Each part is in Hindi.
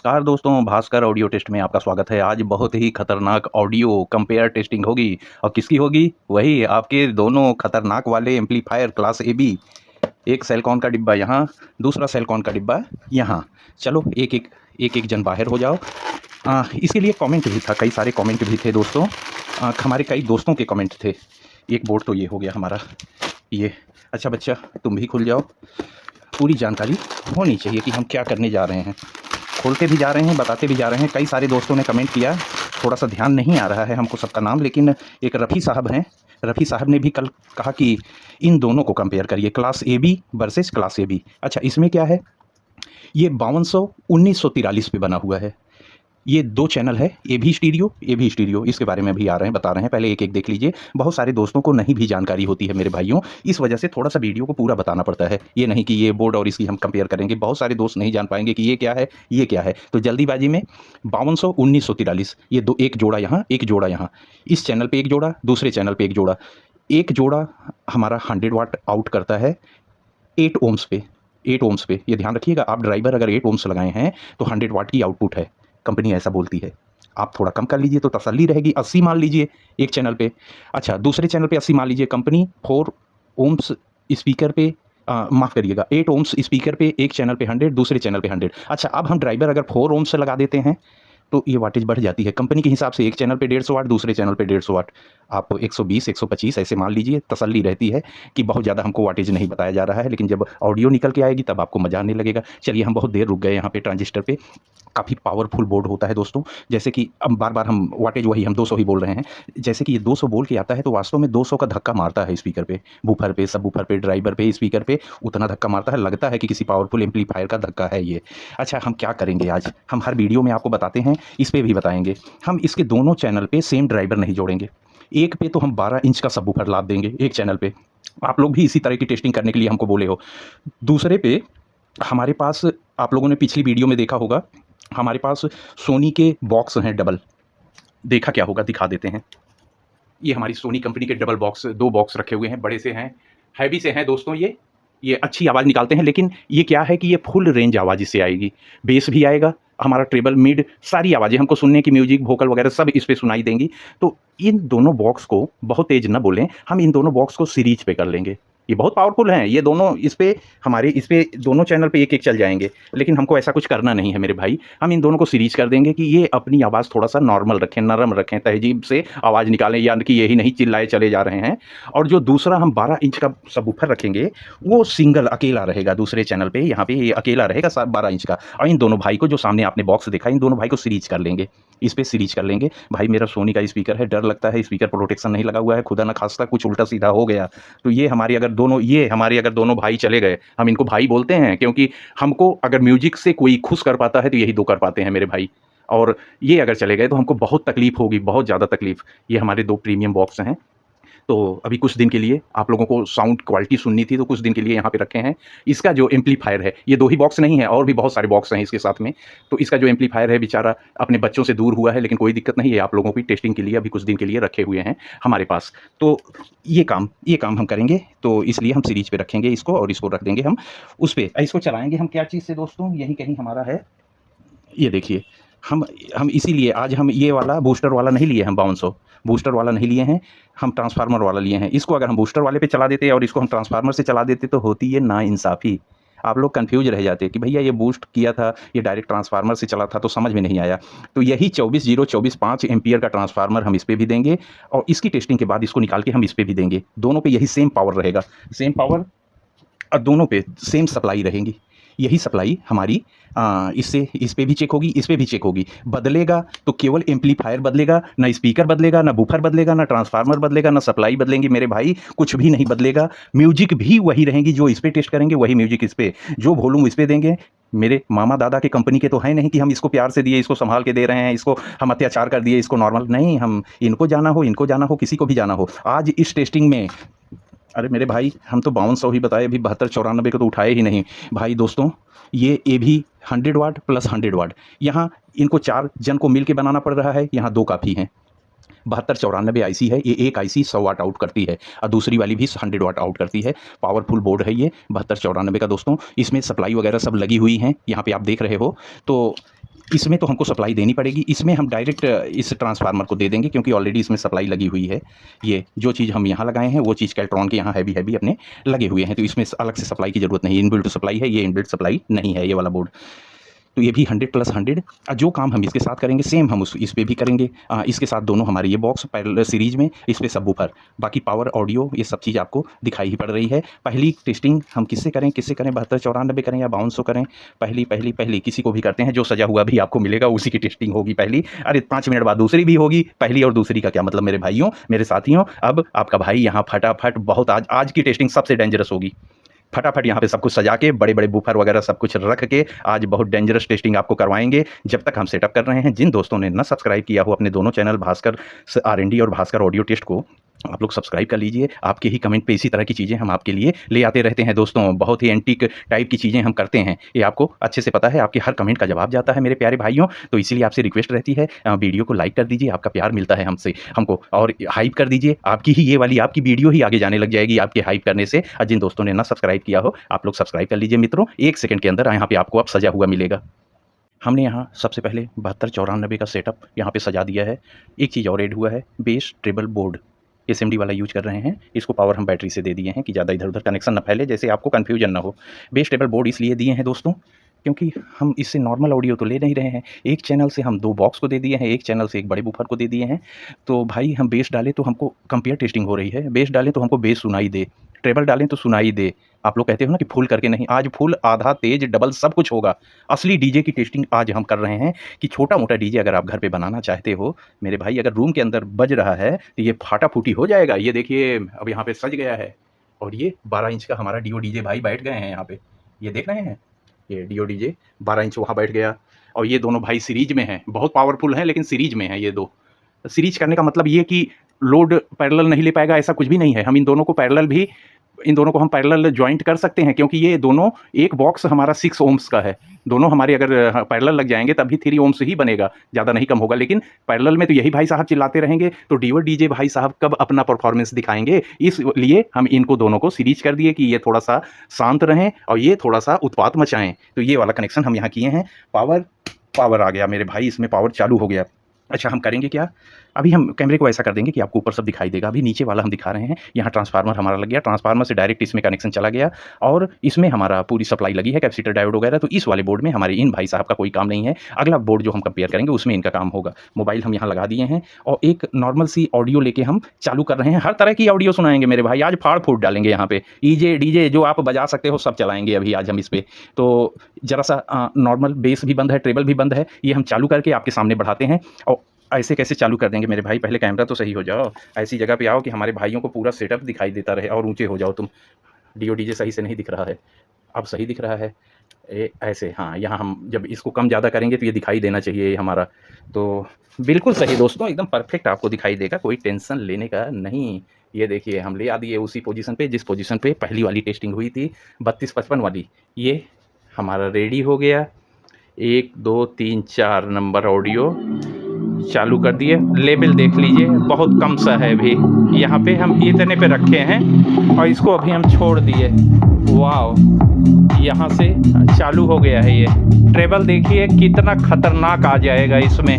नमस्कार दोस्तों, भास्कर ऑडियो टेस्ट में आपका स्वागत है। आज बहुत ही खतरनाक ऑडियो कंपेयर टेस्टिंग होगी और किसकी होगी? वही आपके दोनों खतरनाक वाले एम्पलीफायर क्लास ए बी। एक सेलकॉन का डिब्बा यहाँ, दूसरा सेलकॉन का डिब्बा यहाँ। चलो एक एक जन बाहर हो जाओ। इसके लिए कमेंट भी था, कई सारे कमेंट भी थे दोस्तों। हमारे कई दोस्तों के कमेंट थे। एक बोर्ड तो ये हो गया हमारा ये। अच्छा बच्चा, तुम भी खुल जाओ। पूरी जानकारी होनी चाहिए कि हम क्या करने जा रहे हैं। खोलते भी जा रहे हैं, बताते भी जा रहे हैं। कई सारे दोस्तों ने कमेंट किया, थोड़ा सा ध्यान नहीं आ रहा है हमको सबका नाम, लेकिन एक रफ़ी साहब हैं। रफ़ी साहब ने भी कल कहा कि इन दोनों को कंपेयर करिए, class A B versus class A B. अच्छा, इसमें क्या है? ये 5200 1943 पे बना हुआ है। ये 2 चैनल है, ए भी स्टीरियो। इसके बारे में भी आ रहे हैं, बता रहे हैं। पहले एक-एक देख लीजिए। बहुत सारे दोस्तों को नहीं भी जानकारी होती है मेरे भाइयों, इस वजह से थोड़ा-सा वीडियो को पूरा बताना पड़ता है। ये नहीं कि ये बोर्ड और इसकी हम कंपेयर करेंगे। बहुत सारे दोस्त नहीं जान पाएँगे कि ये क्या है, ये क्या है। तो जल्दीबाजी में 5200 1943 ये दो, एक जोड़ा यहाँ, एक जोड़ा यहाँ। इस चैनल पे एक जोड़ा, दूसरे चैनल पे एक जोड़ा। एक जोड़ा हमारा 100 वाट आउट करता है 8 ओम्स पे। 8 ओम्स पे, ये ध्यान रखिएगा। आप ड्राइवर अगर 8 ओम्स लगाए हैं तो 100 वाट की आउटपुट है। कंपनी ऐसा बोलती है। आप थोड़ा कम कर लीजिए तो तसल्ली रहेगी। 80 मान लीजिए एक चैनल पे। अच्छा, दूसरे चैनल पे 80 मान लीजिए। कंपनी 4 ओम्स स्पीकर पे, माफ़ करिएगा, 8 ओम्स स्पीकर पे, एक चैनल पे 100, दूसरे चैनल पे 100। अच्छा, अब हम ड्राइवर अगर 4 ओम्स से लगा देते हैं तो ये वाटेज बढ़ जाती है। कंपनी के हिसाब से एक चैनल पे 150 वाट, दूसरे चैनल पे 150 वाट। आप 120 125 ऐसे मान लीजिए, तसल्ली रहती है कि बहुत ज़्यादा हमको वाटेज नहीं बताया जा रहा है। लेकिन जब ऑडियो निकल के आएगी तब आपको मज़ा आने लगेगा। चलिए, हम बहुत देर रुक गए यहाँ पे ट्रांजिस्टर पे। काफ़ी पावरफुल बोर्ड होता है दोस्तों। जैसे कि अब बार-बार हम वाटेज वही हम 200 ही बोल रहे हैं। जैसे कि ये 200 बोल के आता है तो वास्तव में 200 का धक्का मारता है स्पीकर पे, बूफर पे, सबवूफर पे, ड्राइवर पे, स्पीकर पे उतना धक्का मारता है। लगता है कि किसी पावरफुल एम्पलीफायर का धक्का है ये। अच्छा, हम क्या करेंगे आज? हम हर वीडियो में आपको बताते हैं, इस पे भी बताएँगे। हम इसके दोनों चैनल पे सेम ड्राइवर नहीं जोड़ेंगे। एक पे तो हम 12 इंच का सबवूफर लाद देंगे एक चैनल पे। आप लोग भी इसी तरह की टेस्टिंग करने के लिए हमको बोले हो। दूसरे पे हमारे पास, आप लोगों ने पिछली वीडियो में देखा होगा, हमारे पास सोनी के बॉक्स हैं डबल। देखा क्या होगा, दिखा देते हैं। ये हमारी सोनी कंपनी के डबल बॉक्स, 2 बॉक्स रखे हुए हैं, बड़े से हैं, हैवी से हैं दोस्तों ये अच्छी आवाज़ निकालते हैं। लेकिन ये क्या है कि ये फुल रेंज आवाज़ इससे आएगी। बेस भी आएगा, हमारा ट्रेबल, मिड, सारी आवाज़ें हमको सुनने की, म्यूज़िक, वोकल वगैरह सब इस पे सुनाई देंगी। तो इन दोनों बॉक्स को, बहुत तेज़ ना बोलें, हम इन दोनों बॉक्स को सीरीज़ पे कर लेंगे। ये बहुत पावरफुल हैं, ये दोनों इस पे, हमारे इस पे दोनों चैनल पे एक-एक चल जाएँगे। लेकिन हमको ऐसा कुछ करना नहीं है मेरे भाई। हम इन दोनों को सीरीज़ कर देंगे कि ये अपनी आवाज़ थोड़ा-सा नॉर्मल रखें, नरम रखें, तहज़ीब से आवाज़ निकालें, यानी कि यही नहीं चिल्लाए चले जा रहे हैं। और जो दूसरा हम 12 इंच का सबवूफर रखेंगे, वो सिंगल अकेला रहेगा दूसरे चैनल पे। यहाँ पे ये अकेला रहेगा 12 इंच का। और इन दोनों भाई को, जो सामने आपने बॉक्स देखा, इन दोनों भाई को सीरीज़ कर लेंगे। इस पे सीरीज़ कर लेंगे। भाई मेरा सोनी का स्पीकर है, डर लगता है, स्पीकर प्रोटेक्शन नहीं लगा हुआ है, खुदा ना खास्ता कुछ उल्टा-सीधा हो गया तो ये हमारे अगर दोनों भाई चले गए, हम इनको भाई बोलते हैं क्योंकि हमको अगर म्यूज़िक से कोई खुश कर पाता है तो यही 2 कर पाते हैं मेरे भाई। और ये अगर चले गए तो हमको बहुत तकलीफ़ होगी, बहुत ज़्यादा तकलीफ़। ये हमारे 2 प्रीमियम बॉक्स हैं। तो अभी कुछ दिन के लिए आप लोगों को साउंड क्वालिटी सुननी थी तो कुछ दिन के लिए यहाँ पे रखे हैं। इसका जो एम्पलीफायर है, ये 2 ही बॉक्स नहीं है, और भी बहुत सारे बॉक्स हैं इसके साथ में। तो इसका जो एम्पलीफायर है बेचारा अपने बच्चों से दूर हुआ है, लेकिन कोई दिक्कत नहीं है, आप लोगों की टेस्टिंग के लिए अभी कुछ दिन के लिए रखे हुए हैं हमारे पास। तो ये काम हम करेंगे, तो इसलिए हम सीरीज़ पे रखेंगे इसको, और इसको रख देंगे हम उस पे। इसको चलाएँगे हम क्या चीज़ से दोस्तों, यहीं कहीं हमारा है, ये देखिए। हम इसीलिए आज हम ये वाला बूस्टर वाला नहीं लिए हैं, 5200 बूस्टर वाला नहीं लिए हैं, हम ट्रांसफार्मर वाला लिए हैं। इसको अगर हम बूस्टर वाले पे चला देते और इसको हम ट्रांसफार्मर से चला देते तो होती ये नाइंसाफ़ी। आप लोग कन्फ्यूज़ रह जाते कि भैया ये बूस्ट किया था, ये डायरेक्ट ट्रांसफार्मर से चला था, तो समझ में नहीं आया। तो यही 24.0 24.5 एम्पीयर का ट्रांसफार्मर हम इस पे भी देंगे, और इसकी टेस्टिंग के बाद इसको निकाल के हम इस पे भी देंगे। दोनों पे यही सेम पावर रहेगा, सेम पावर, और दोनों पे सेम सप्लाई रहेंगी। यही सप्लाई हमारी इससे इस पे भी चेक होगी, इस पे भी चेक होगी। बदलेगा तो केवल एम्पलीफायर बदलेगा, ना स्पीकर बदलेगा, ना बूफर बदलेगा, ना ट्रांसफार्मर बदलेगा, ना सप्लाई बदलेंगी मेरे भाई, कुछ भी नहीं बदलेगा। म्यूजिक भी वही रहेंगी, जो इस पे टेस्ट करेंगे वही म्यूजिक इस पे, जो वॉल्यूम इस पे देंगे। मेरे मामा दादा के कंपनी के तो है नहीं कि हम इसको प्यार से दिए, इसको संभाल के दे रहे हैं, इसको हम अत्याचार कर दिए, इसको नॉर्मल नहीं। हम इनको जाना हो, किसी को भी जाना हो, आज इस टेस्टिंग में, अरे मेरे भाई, हम तो 5200 ही बताए, अभी 7294 को तो उठाए ही नहीं भाई दोस्तों। ये भी 100 वाट प्लस 100 वाट, यहाँ इनको 4 जन को मिल के बनाना पड़ रहा है, यहाँ 2 काफ़ी हैं। 7294 आईसी है, ये एक आईसी 100 वाट आउट करती है, और दूसरी वाली भी 100 वाट आउट करती है। पावरफुल बोर्ड है ये 7294 का दोस्तों। इसमें सप्लाई वगैरह सब लगी हुई हैं, यहाँ पे आप देख रहे हो। तो इसमें तो हमको सप्लाई देनी पड़ेगी, इसमें हम डायरेक्ट इस ट्रांसफार्मर को दे देंगे क्योंकि ऑलरेडी इसमें सप्लाई लगी हुई है। ये जो चीज़ हम यहाँ लगाए हैं वो चीज़ कैल्ट्रॉन के यहाँ हैवी अपने लगे हुए हैं, तो इसमें अलग से सप्लाई की ज़रूरत नहीं है। इनबिल्ट सप्लाई है, ये इनबिल्ट सप्लाई नहीं है ये वाला बोर्ड। तो ये भी 100+100 जो काम हम इसके साथ करेंगे सेम हम इस पे भी करेंगे। इसके साथ दोनों हमारे ये बॉक्स पैरेलल सीरीज में, इस पे सबवूफर, बाकी पावर, ऑडियो, ये सब चीज़ आपको दिखाई ही पड़ रही है। पहली टेस्टिंग हम किससे करें 7294 करें या 5200 करें? पहली किसी को भी करते हैं, जो सजा हुआ भी आपको मिलेगा उसी की टेस्टिंग होगी पहली। अरे 5 मिनट बाद दूसरी भी होगी। पहली और दूसरी का क्या मतलब मेरे भाइयों, मेरे साथियों? अब आपका भाई यहाँ फटाफट बहुत आज की टेस्टिंग सबसे डेंजरस होगी। फटाफट यहाँ पे सब कुछ सजा के बड़े बड़े बूफर वगैरह सब कुछ रख के आज बहुत डेंजरस टेस्टिंग आपको करवाएंगे जब तक हम सेटअप कर रहे हैं। जिन दोस्तों ने न सब्सक्राइब किया हो अपने दोनों चैनल भास्कर R&D और भास्कर ऑडियो टेस्ट को, आप लोग सब्सक्राइब कर लीजिए। आपके ही कमेंट पे इसी तरह की चीज़ें हम आपके लिए ले आते रहते हैं दोस्तों। बहुत ही एंटीक टाइप की चीज़ें हम करते हैं, ये आपको अच्छे से पता है। आपके हर कमेंट का जवाब जाता है मेरे प्यारे भाइयों, तो इसीलिए आपसे रिक्वेस्ट रहती है वीडियो को लाइक कर दीजिए। आपका प्यार मिलता है हमको, और हाइप कर दीजिए। आपकी ही ये वाली आपकी वीडियो ही आगे जाने लग जाएगी आपके हाइप करने से। और जिन दोस्तों ने ना सब्सक्राइब किया हो आप लोग सब्सक्राइब कर लीजिए मित्रों। 1 सेकंड के अंदर यहाँ पे आपको अब सजा हुआ मिलेगा। हमने यहाँ सबसे पहले 7294 का सेटअप यहाँ पे सजा दिया है। एक चीज़ और ऐड हुआ है, बेस ट्रेबल बोर्ड SMD वाला यूज कर रहे हैं। इसको पावर हम बैटरी से दे दिए हैं कि ज़्यादा इधर उधर कनेक्शन ना फैले, जैसे आपको कन्फ्यूजन ना हो। बेस ट्रेबल बोर्ड इसलिए दिए हैं दोस्तों क्योंकि हम इससे नॉर्मल ऑडियो तो ले नहीं रहे हैं। एक चैनल से हम 2 बॉक्स को दे दिए हैं, एक चैनल से एक बड़े बूफर को दे दिए हैं। तो भाई हम बेस डालें तो हमको कंपेयर टेस्टिंग हो रही है, बेस डालें तो हमको बेस सुनाई दे, ट्रेबल डालें तो सुनाई दे। आप लोग कहते हो ना कि फुल करके नहीं, आज फुल, आधा, तेज, डबल सब कुछ होगा। असली डीजे की टेस्टिंग आज हम कर रहे हैं कि छोटा मोटा डीजे अगर आप घर पे बनाना चाहते हो मेरे भाई, अगर रूम के अंदर बज रहा है तो ये फाटा फूटी हो जाएगा। ये देखिए अब यहाँ पे सज गया है, और ये 12 इंच का हमारा डीओ डीजे भाई बैठ गए हैं यहाँ पे, ये देख रहे हैं, ये डीओ डीजे 12 इंच वहाँ बैठ गया। और ये दोनों भाई सीरीज में हैं, बहुत पावरफुल हैं लेकिन सीरीज में हैं ये दो। सीरीज करने का मतलब ये कि लोड पैरेलल नहीं ले पाएगा ऐसा कुछ भी नहीं है। हम इन दोनों को हम पैरेलल ज्वाइंट कर सकते हैं क्योंकि ये दोनों, एक बॉक्स हमारा 6 ओम्स का है। दोनों हमारे अगर पैरेलल लग जाएंगे तब भी 3 ओम्स ही बनेगा, ज़्यादा नहीं कम होगा। लेकिन पैरेलल में तो यही भाई साहब चिल्लाते रहेंगे, तो डीओ डीजे भाई साहब कब अपना परफॉर्मेंस दिखाएंगे? इसलिए हम इनको दोनों को सीरीज कर दिए कि ये थोड़ा सा शांत रहें और ये थोड़ा सा उत्पात मचाएं। तो ये वाला कनेक्शन हम यहाँ किए हैं। पावर आ गया मेरे भाई, इसमें पावर चालू हो गया। अच्छा हम करेंगे क्या, अभी हम कैमरे को ऐसा कर देंगे कि आपको ऊपर सब दिखाई देगा। अभी नीचे वाला हम दिखा रहे हैं। यहाँ ट्रांसफार्मर हमारा लग गया, ट्रांसफार्मर से डायरेक्ट इसमें कनेक्शन चला गया और इसमें हमारा पूरी सप्लाई लगी है, कैपेसिटर, डायोड वगैरह। तो इस वाले बोर्ड में हमारे इन भाई साहब का कोई काम नहीं है। अगला बोर्ड जो हम कंपेयर करेंगे उसमें इनका काम होगा। मोबाइल हम यहाँ लगा दिए हैं और एक नॉर्मल सी ऑडियो लेके हम चालू कर रहे हैं। हर तरह की ऑडियो सुनाएंगे मेरे भाई, आज फाड़ फूट डालेंगे यहाँ पे। ईजे डीजे जो आप बजा सकते हो सब चलाएंगे अभी आज हम इस पर। तो ज़रा सा नॉर्मल बेस भी बंद है, ट्रेबल भी बंद है, ये हम चालू करके आपके सामने बढ़ाते हैं। और ऐसे कैसे चालू कर देंगे मेरे भाई, पहले कैमरा तो सही हो जाओ, ऐसी जगह पे आओ कि हमारे भाइयों को पूरा सेटअप दिखाई देता रहे, और ऊंचे हो जाओ तुम। डीओ डीजे सही से नहीं दिख रहा है, अब सही दिख रहा है। ऐसे हाँ, यहाँ हम जब इसको कम ज़्यादा करेंगे तो ये दिखाई देना चाहिए हमारा। तो बिल्कुल सही दोस्तों, एकदम परफेक्ट आपको दिखाई देगा, कोई टेंशन लेने का नहीं। ये देखिए हम ले आ दिए उसी पोजीशन पे जिस पोजीशन पे पहली वाली टेस्टिंग हुई थी 3255 वाली। ये हमारा रेडी हो गया। 1 2 3 4 नंबर ऑडियो चालू कर दिए। लेवल देख लीजिए बहुत कम सा है अभी, यहाँ पे हम इतने पे रखे हैं और इसको अभी हम छोड़ दिए। वाह, यहाँ से चालू हो गया है। ये ट्रेबल देखिए कितना खतरनाक आ जाएगा इसमें।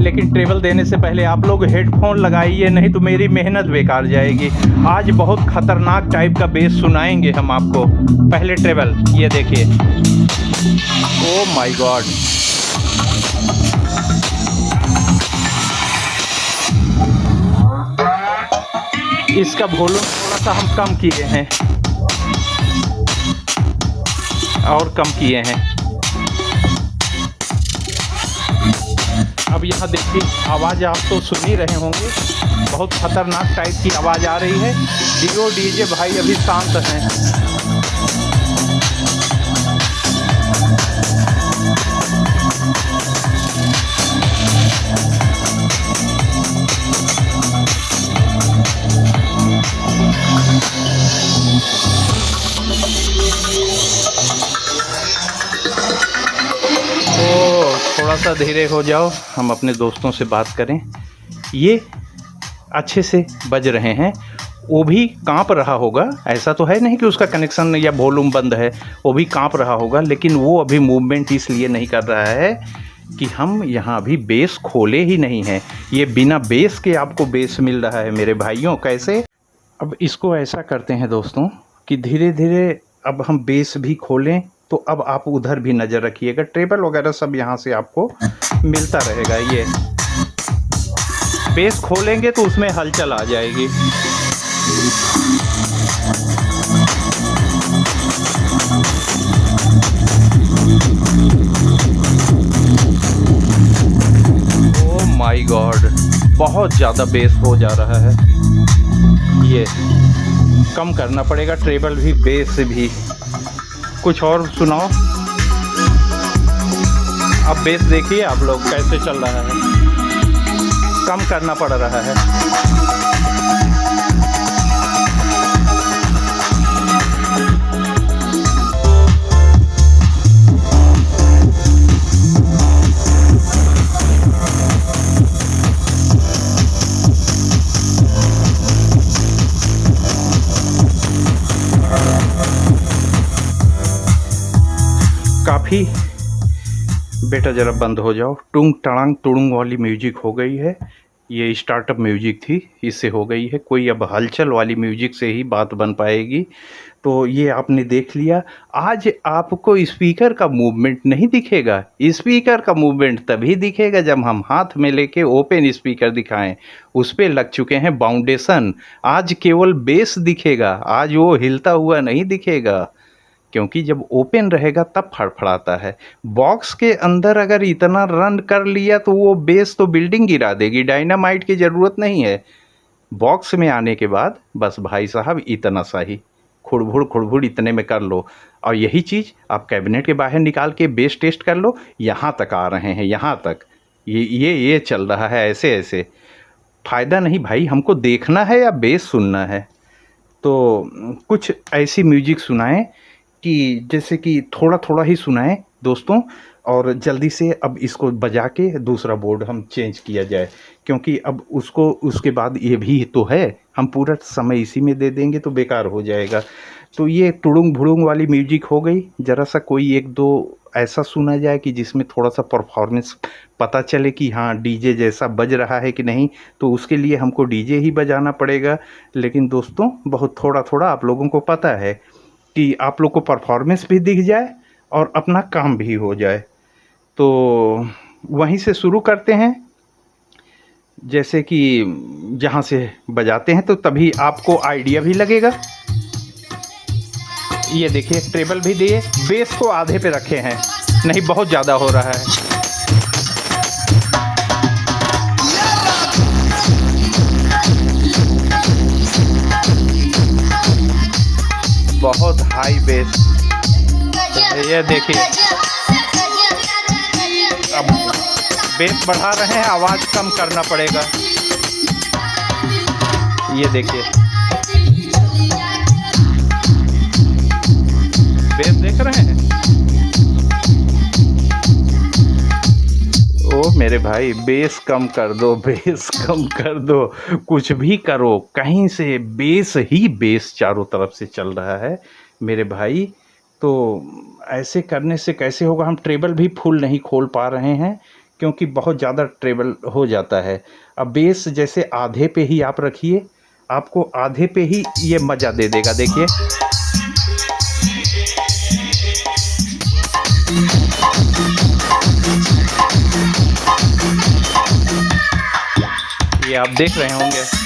लेकिन ट्रेबल देने से पहले आप लोग हेडफोन लगाइए, नहीं तो मेरी मेहनत बेकार जाएगी। आज बहुत खतरनाक टाइप का बेस सुनाएंगे हम आपको। पहले ट्रेबल ये देखिए, ओ माय गॉड, इसका वॉल्यूम थोड़ा सा हम कम किए हैं और कम किए हैं। अब यहाँ देखिए आवाज़ आप तो सुन ही रहे होंगे, बहुत खतरनाक टाइप की आवाज़ आ रही है। डीओ डीजे भाई अभी शांत हैं। थोड़ा सा धीरे हो जाओ, हम अपने दोस्तों से बात करें। ये अच्छे से बज रहे हैं वो भी काँप रहा होगा, ऐसा तो है नहीं कि उसका कनेक्शन या वॉल्यूम बंद है, वो भी काँप रहा होगा, लेकिन वो अभी मूवमेंट इसलिए नहीं कर रहा है कि हम यहाँ अभी बेस खोले ही नहीं हैं। ये बिना बेस के आपको बेस मिल रहा है मेरे भाइयों। कैसे? अब इसको ऐसा करते हैं दोस्तों कि धीरे धीरे अब हम बेस भी खोलें, तो अब आप उधर भी नज़र रखिएगा, ट्रेबल वगैरह सब यहाँ से आपको मिलता रहेगा। ये बेस खोलेंगे तो उसमें हलचल आ जाएगी। ओह माय गॉड, बहुत ज़्यादा बेस हो जा रहा है। ये कम करना पड़ेगा, ट्रेबल भी बेस भी। कुछ और सुनाओ। अब बेस देखिए आप लोग कैसे चल रहा है, कम करना पड़ रहा है। काफ़ी बेटा ज़रा बंद हो जाओ। टुंग टड़ांग टुड़ुंग वाली म्यूजिक हो गई है, ये स्टार्टअप म्यूजिक थी, इससे हो गई है। कोई अब हलचल वाली म्यूजिक से ही बात बन पाएगी। तो ये आपने देख लिया। आज आपको स्पीकर का मूवमेंट नहीं दिखेगा। स्पीकर का मूवमेंट तभी दिखेगा जब हम हाथ में लेके ओपन स्पीकर दिखाएं, उस पे लग चुके हैं बाउंडेशन। आज केवल बेस दिखेगा, आज वो हिलता हुआ नहीं दिखेगा, क्योंकि जब ओपन रहेगा तब फड़फड़ाता है। बॉक्स के अंदर अगर इतना रन कर लिया तो वो बेस तो बिल्डिंग गिरा देगी, डायनामाइट की ज़रूरत नहीं है। बॉक्स में आने के बाद बस भाई साहब इतना सा ही खुड़बुड़ इतने में कर लो। और यही चीज़ आप कैबिनेट के बाहर निकाल के बेस टेस्ट कर लो, यहाँ तक आ रहे हैं, यहाँ तक ये चल रहा है ऐसे ऐसे। फ़ायदा नहीं भाई, हमको देखना है या बेस सुनना है। तो कुछ ऐसी म्यूजिक सुनाएं कि जैसे कि थोड़ा थोड़ा ही सुनाएं दोस्तों, और जल्दी से अब इसको बजा के दूसरा बोर्ड हम चेंज किया जाए, क्योंकि अब उसको उसके बाद ये भी तो है, हम पूरा समय इसी में दे देंगे तो बेकार हो जाएगा। तो ये टुड़ुंग भुड़ुंग वाली म्यूजिक हो गई। ज़रा सा कोई एक दो ऐसा सुना जाए कि जिसमें थोड़ा सा परफॉर्मेंस पता चले कि हाँ डीजे जैसा बज रहा है कि नहीं। तो उसके लिए हमको डीजे ही बजाना पड़ेगा। लेकिन दोस्तों बहुत थोड़ा थोड़ा आप लोगों को पता है कि आप लोग को परफॉर्मेंस भी दिख जाए और अपना काम भी हो जाए। तो वहीं से शुरू करते हैं, जैसे कि जहाँ से बजाते हैं, तो तभी आपको आइडिया भी लगेगा। ये देखिए ट्रेबल भी दिए, बेस को आधे पे रखे हैं, नहीं बहुत ज़्यादा हो रहा है। बहुत हाई बेस, ये देखिए अब बेस बढ़ा रहे हैं, आवाज़ कम करना पड़ेगा। ये देखिए बेस देख रहे हैं। ओ मेरे भाई बेस कम कर दो, बेस कम कर दो, कुछ भी करो, कहीं से बेस ही बेस चारों तरफ से चल रहा है मेरे भाई। तो ऐसे करने से कैसे होगा, हम ट्रेबल भी फुल नहीं खोल पा रहे हैं क्योंकि बहुत ज़्यादा ट्रेबल हो जाता है। अब बेस जैसे आधे पे ही आप रखिए, आपको आधे पे ही ये मज़ा दे देगा। देखिए ये आप देख रहे होंगे।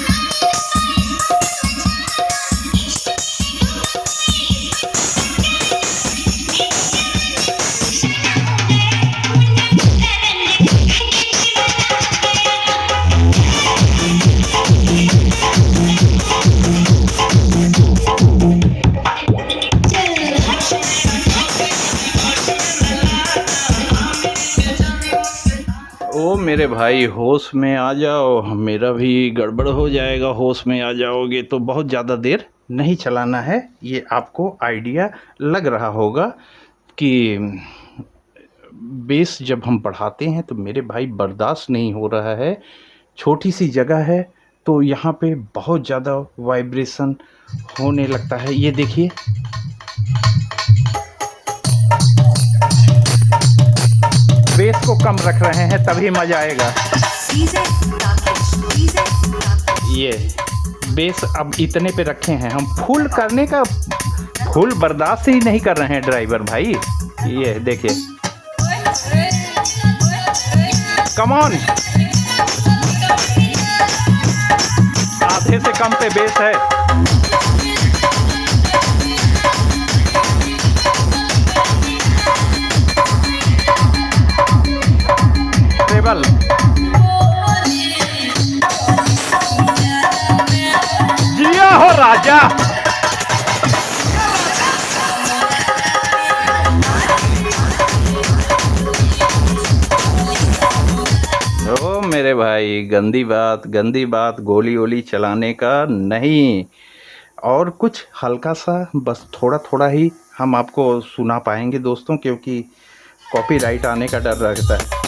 ओ मेरे भाई होश में आ जाओ, मेरा भी गड़बड़ हो जाएगा। होश में आ जाओगे तो बहुत ज़्यादा देर नहीं चलाना है। ये आपको आइडिया लग रहा होगा कि बेस जब हम बढ़ाते हैं तो मेरे भाई बर्दाश्त नहीं हो रहा है। छोटी सी जगह है तो यहाँ पे बहुत ज़्यादा वाइब्रेशन होने लगता है। ये देखिए, बेस को कम रख रहे हैं तभी मज़ा आएगा। ये बेस अब इतने पे रखे हैं हम, फुल करने का फुल बर्दाश्त ही नहीं कर रहे हैं ड्राइवर भाई। ये देखिए, कम ऑन, आधे से कम पे बेस है। ट्रेबल, जिया हो राजा। ओ मेरे भाई, गंदी बात गोली वोली चलाने का नहीं। और कुछ हल्का सा, बस थोड़ा थोड़ा ही हम आपको सुना पाएंगे दोस्तों, क्योंकि कॉपीराइट आने का डर रहता है।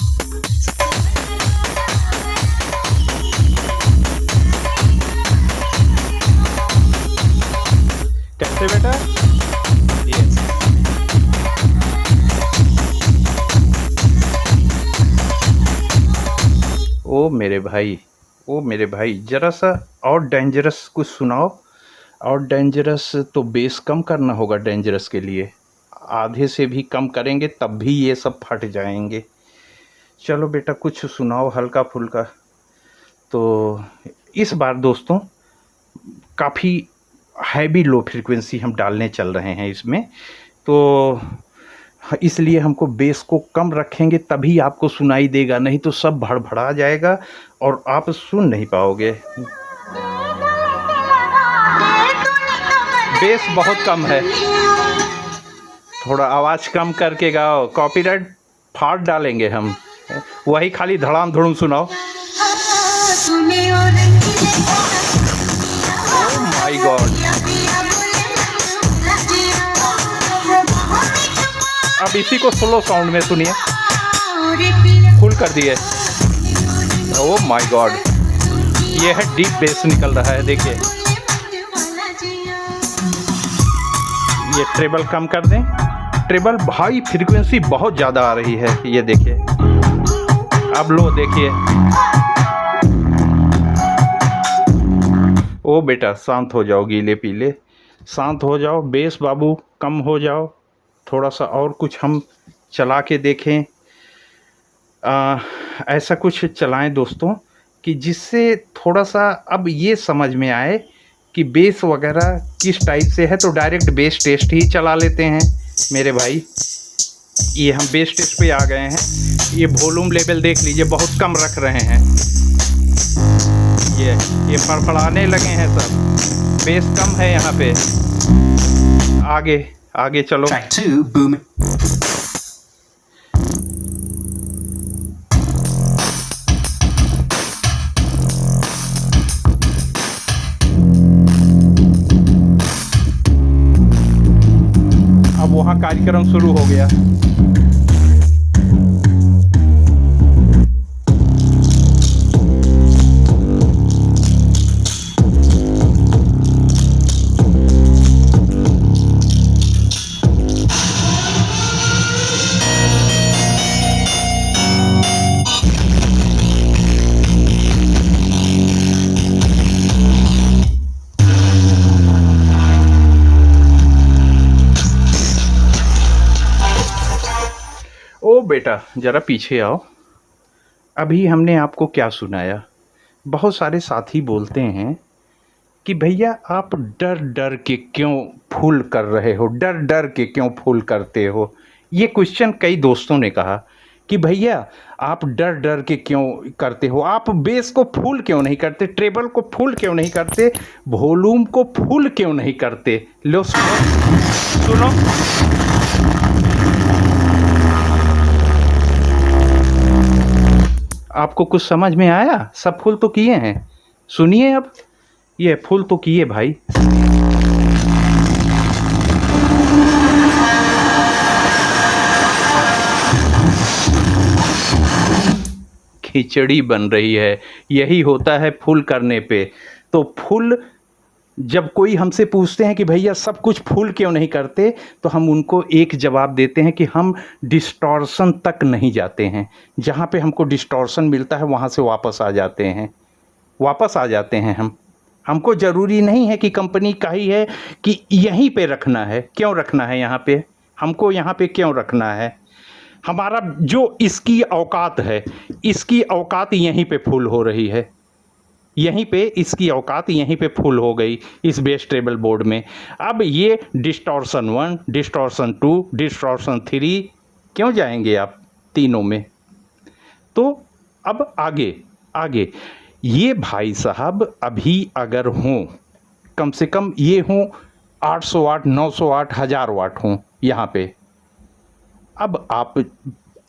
कैसे बेटा? ओ मेरे भाई, ज़रा सा और डेंजरस कुछ सुनाओ। और डेंजरस तो बेस कम करना होगा डेंजरस के लिए, आधे से भी कम करेंगे तब भी ये सब फट जाएंगे। चलो बेटा कुछ सुनाओ हल्का फुल्का। तो इस बार दोस्तों काफ़ी हैवी लो फ्रीक्वेंसी हम डालने चल रहे हैं इसमें, तो इसलिए हमको बेस को कम रखेंगे तभी आपको सुनाई देगा, नहीं तो सब भड़भड़ा जाएगा और आप सुन नहीं पाओगे। बेस बहुत कम है, थोड़ा आवाज़ कम करके गाओ, कॉपीराइट फाड़ डालेंगे हम। वही खाली धड़ाम धुड़ुम सुनाओ। ओह माय गॉड, अब इसी को स्लो साउंड में सुनिए, फुल कर दिए। ओह माय गॉड, ये है डीप बेस निकल रहा है। देखिए ये ट्रेबल कम कर दें, ट्रेबल हाई फ्रीक्वेंसी बहुत ज़्यादा आ रही है। ये देखिए, अब लो देखिए। ओ बेटा शांत हो जाओ, गीले पीले शांत हो जाओ, बेस बाबू कम हो जाओ। थोड़ा सा और कुछ हम चला के देखें, ऐसा कुछ चलाएं दोस्तों कि जिससे थोड़ा सा अब ये समझ में आए कि बेस वगैरह किस टाइप से है। तो डायरेक्ट बेस टेस्ट ही चला लेते हैं मेरे भाई। ये हम बेस टेस्ट पे आ गए हैं। ये वॉल्यूम लेवल देख लीजिए, बहुत कम रख रहे हैं। ये फड़फड़ाने लगे हैं सब, बेस कम है यहाँ पे। आगे चलो। Track 2, boom. अब वहाँ कार्यक्रम शुरू हो गया। ओ बेटा ज़रा पीछे आओ। अभी हमने आपको क्या सुनाया? बहुत सारे साथी बोलते हैं कि भैया आप डर डर के क्यों फुल कर रहे हो, डर डर के क्यों फुल करते हो। ये क्वेश्चन कई दोस्तों ने कहा कि भैया आप डर डर के क्यों करते हो, आप बेस को फुल क्यों नहीं करते, ट्रेबल को फुल क्यों नहीं करते, वॉल्यूम को फुल क्यों नहीं करते। लो सुनो। आपको कुछ समझ में आया? सब फुल तो किए हैं, सुनिए अब। ये फुल तो किए भाई। खिचड़ी बन रही है। यही होता है फुल करने पे। तो फुल जब कोई हमसे पूछते हैं कि भैया सब कुछ फुल क्यों नहीं करते, तो हम उनको एक जवाब देते हैं कि हम डिस्टॉर्शन तक नहीं जाते हैं। जहाँ पे हमको डिस्टॉर्शन मिलता है वहाँ से वापस आ जाते हैं, वापस आ जाते हैं हम। हमको ज़रूरी नहीं है कि कंपनी का ही है कि यहीं पे रखना है। क्यों रखना है यहाँ पे? हमको यहाँ पे क्यों रखना है? हमारा जो इसकी औकात है, इसकी औकात यहीं पे फुल हो रही है। यहीं पे इसकी औकात यहीं पे फुल हो गई इस बेस टेबल बोर्ड में। अब ये डिस्टॉर्शन 1, डिस्टॉर्शन 2, डिस्टॉर्शन 3 क्यों जाएंगे आप तीनों में? तो अब आगे आगे ये भाई साहब अभी अगर हों, कम से कम ये हों 800 वाट, 900 वाट, 1000 वाट हों यहाँ पे। अब आप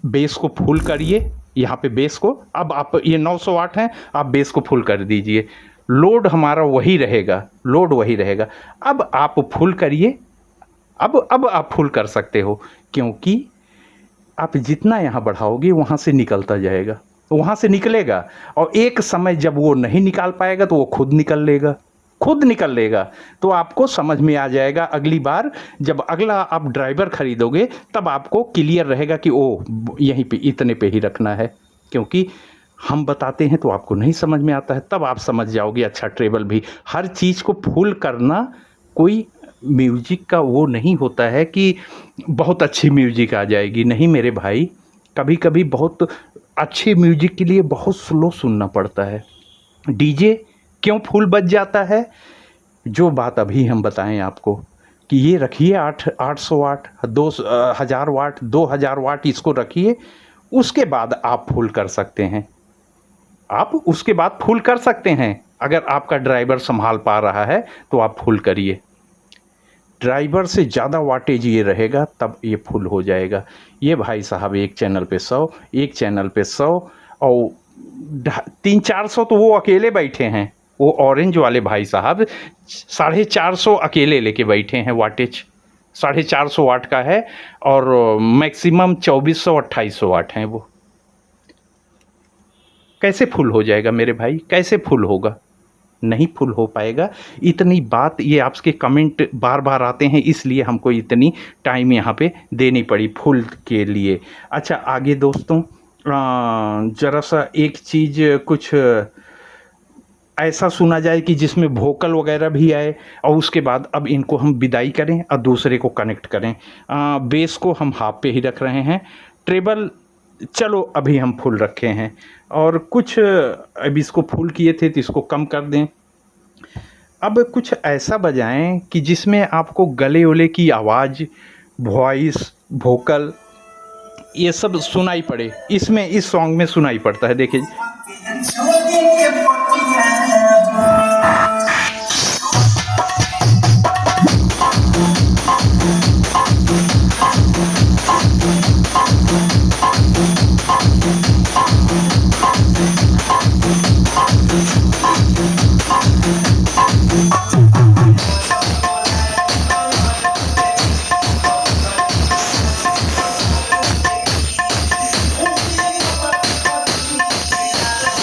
बेस को फुल करिए, यहाँ पे बेस को, अब आप ये 900 वाट हैं, आप बेस को फुल कर दीजिए। लोड हमारा वही रहेगा, लोड वही रहेगा। अब आप फुल करिए, अब आप फुल कर सकते हो, क्योंकि आप जितना यहाँ बढ़ाओगे वहाँ से निकलता जाएगा, वहाँ से निकलेगा। और एक समय जब वो नहीं निकाल पाएगा तो वो खुद निकल लेगा, खुद निकल लेगा। तो आपको समझ में आ जाएगा अगली बार जब अगला आप ड्राइवर खरीदोगे, तब आपको क्लियर रहेगा कि ओ यहीं पे इतने पे ही रखना है। क्योंकि हम बताते हैं तो आपको नहीं समझ में आता है, तब आप समझ जाओगे। अच्छा, ट्रेबल भी हर चीज़ को फुल करना कोई म्यूजिक का वो नहीं होता है कि बहुत अच्छी म्यूजिक आ जाएगी। नहीं मेरे भाई, कभी कभी बहुत अच्छी म्यूजिक के लिए बहुत स्लो सुनना पड़ता है। डीजे क्यों फुल बज जाता है? जो बात अभी हम बताएं आपको कि ये रखिए 800 वाट, 2000 वाट, 2000 वाट इसको रखिए, उसके बाद आप फुल कर सकते हैं। आप उसके बाद फुल कर सकते हैं। अगर आपका ड्राइवर संभाल पा रहा है तो आप फुल करिए। ड्राइवर से ज़्यादा वाटेज ये रहेगा तब ये फुल हो जाएगा। ये भाई साहब एक चैनल पे 100, एक चैनल पे 100 और 300-400 तो वो अकेले बैठे हैं। वो ऑरेंज वाले भाई साहब 450 अकेले लेके बैठे हैं। वाटेज 450 वाट का है और मैक्सिमम 2400-2800 वाट हैं। वो कैसे फुल हो जाएगा मेरे भाई? कैसे फुल होगा? नहीं फुल हो पाएगा। इतनी बात, ये आपके कमेंट बार बार आते हैं, इसलिए हमको इतनी टाइम यहाँ पे देनी पड़ी फुल के लिए। अच्छा आगे दोस्तों, ज़रा सा एक चीज़ कुछ ऐसा सुना जाए कि जिसमें वोकल वगैरह भी आए, और उसके बाद अब इनको हम विदाई करें और दूसरे को कनेक्ट करें। बेस को हम हाफ पे ही रख रहे हैं। ट्रेबल चलो अभी हम फुल रखे हैं, और कुछ अभी इसको फुल किए थे तो इसको कम कर दें। अब कुछ ऐसा बजाएं कि जिसमें आपको गले वले की आवाज़, वॉइस, वोकल ये सब सुनाई पड़े। इसमें इस सॉन्ग में सुनाई पड़ता है। देखिए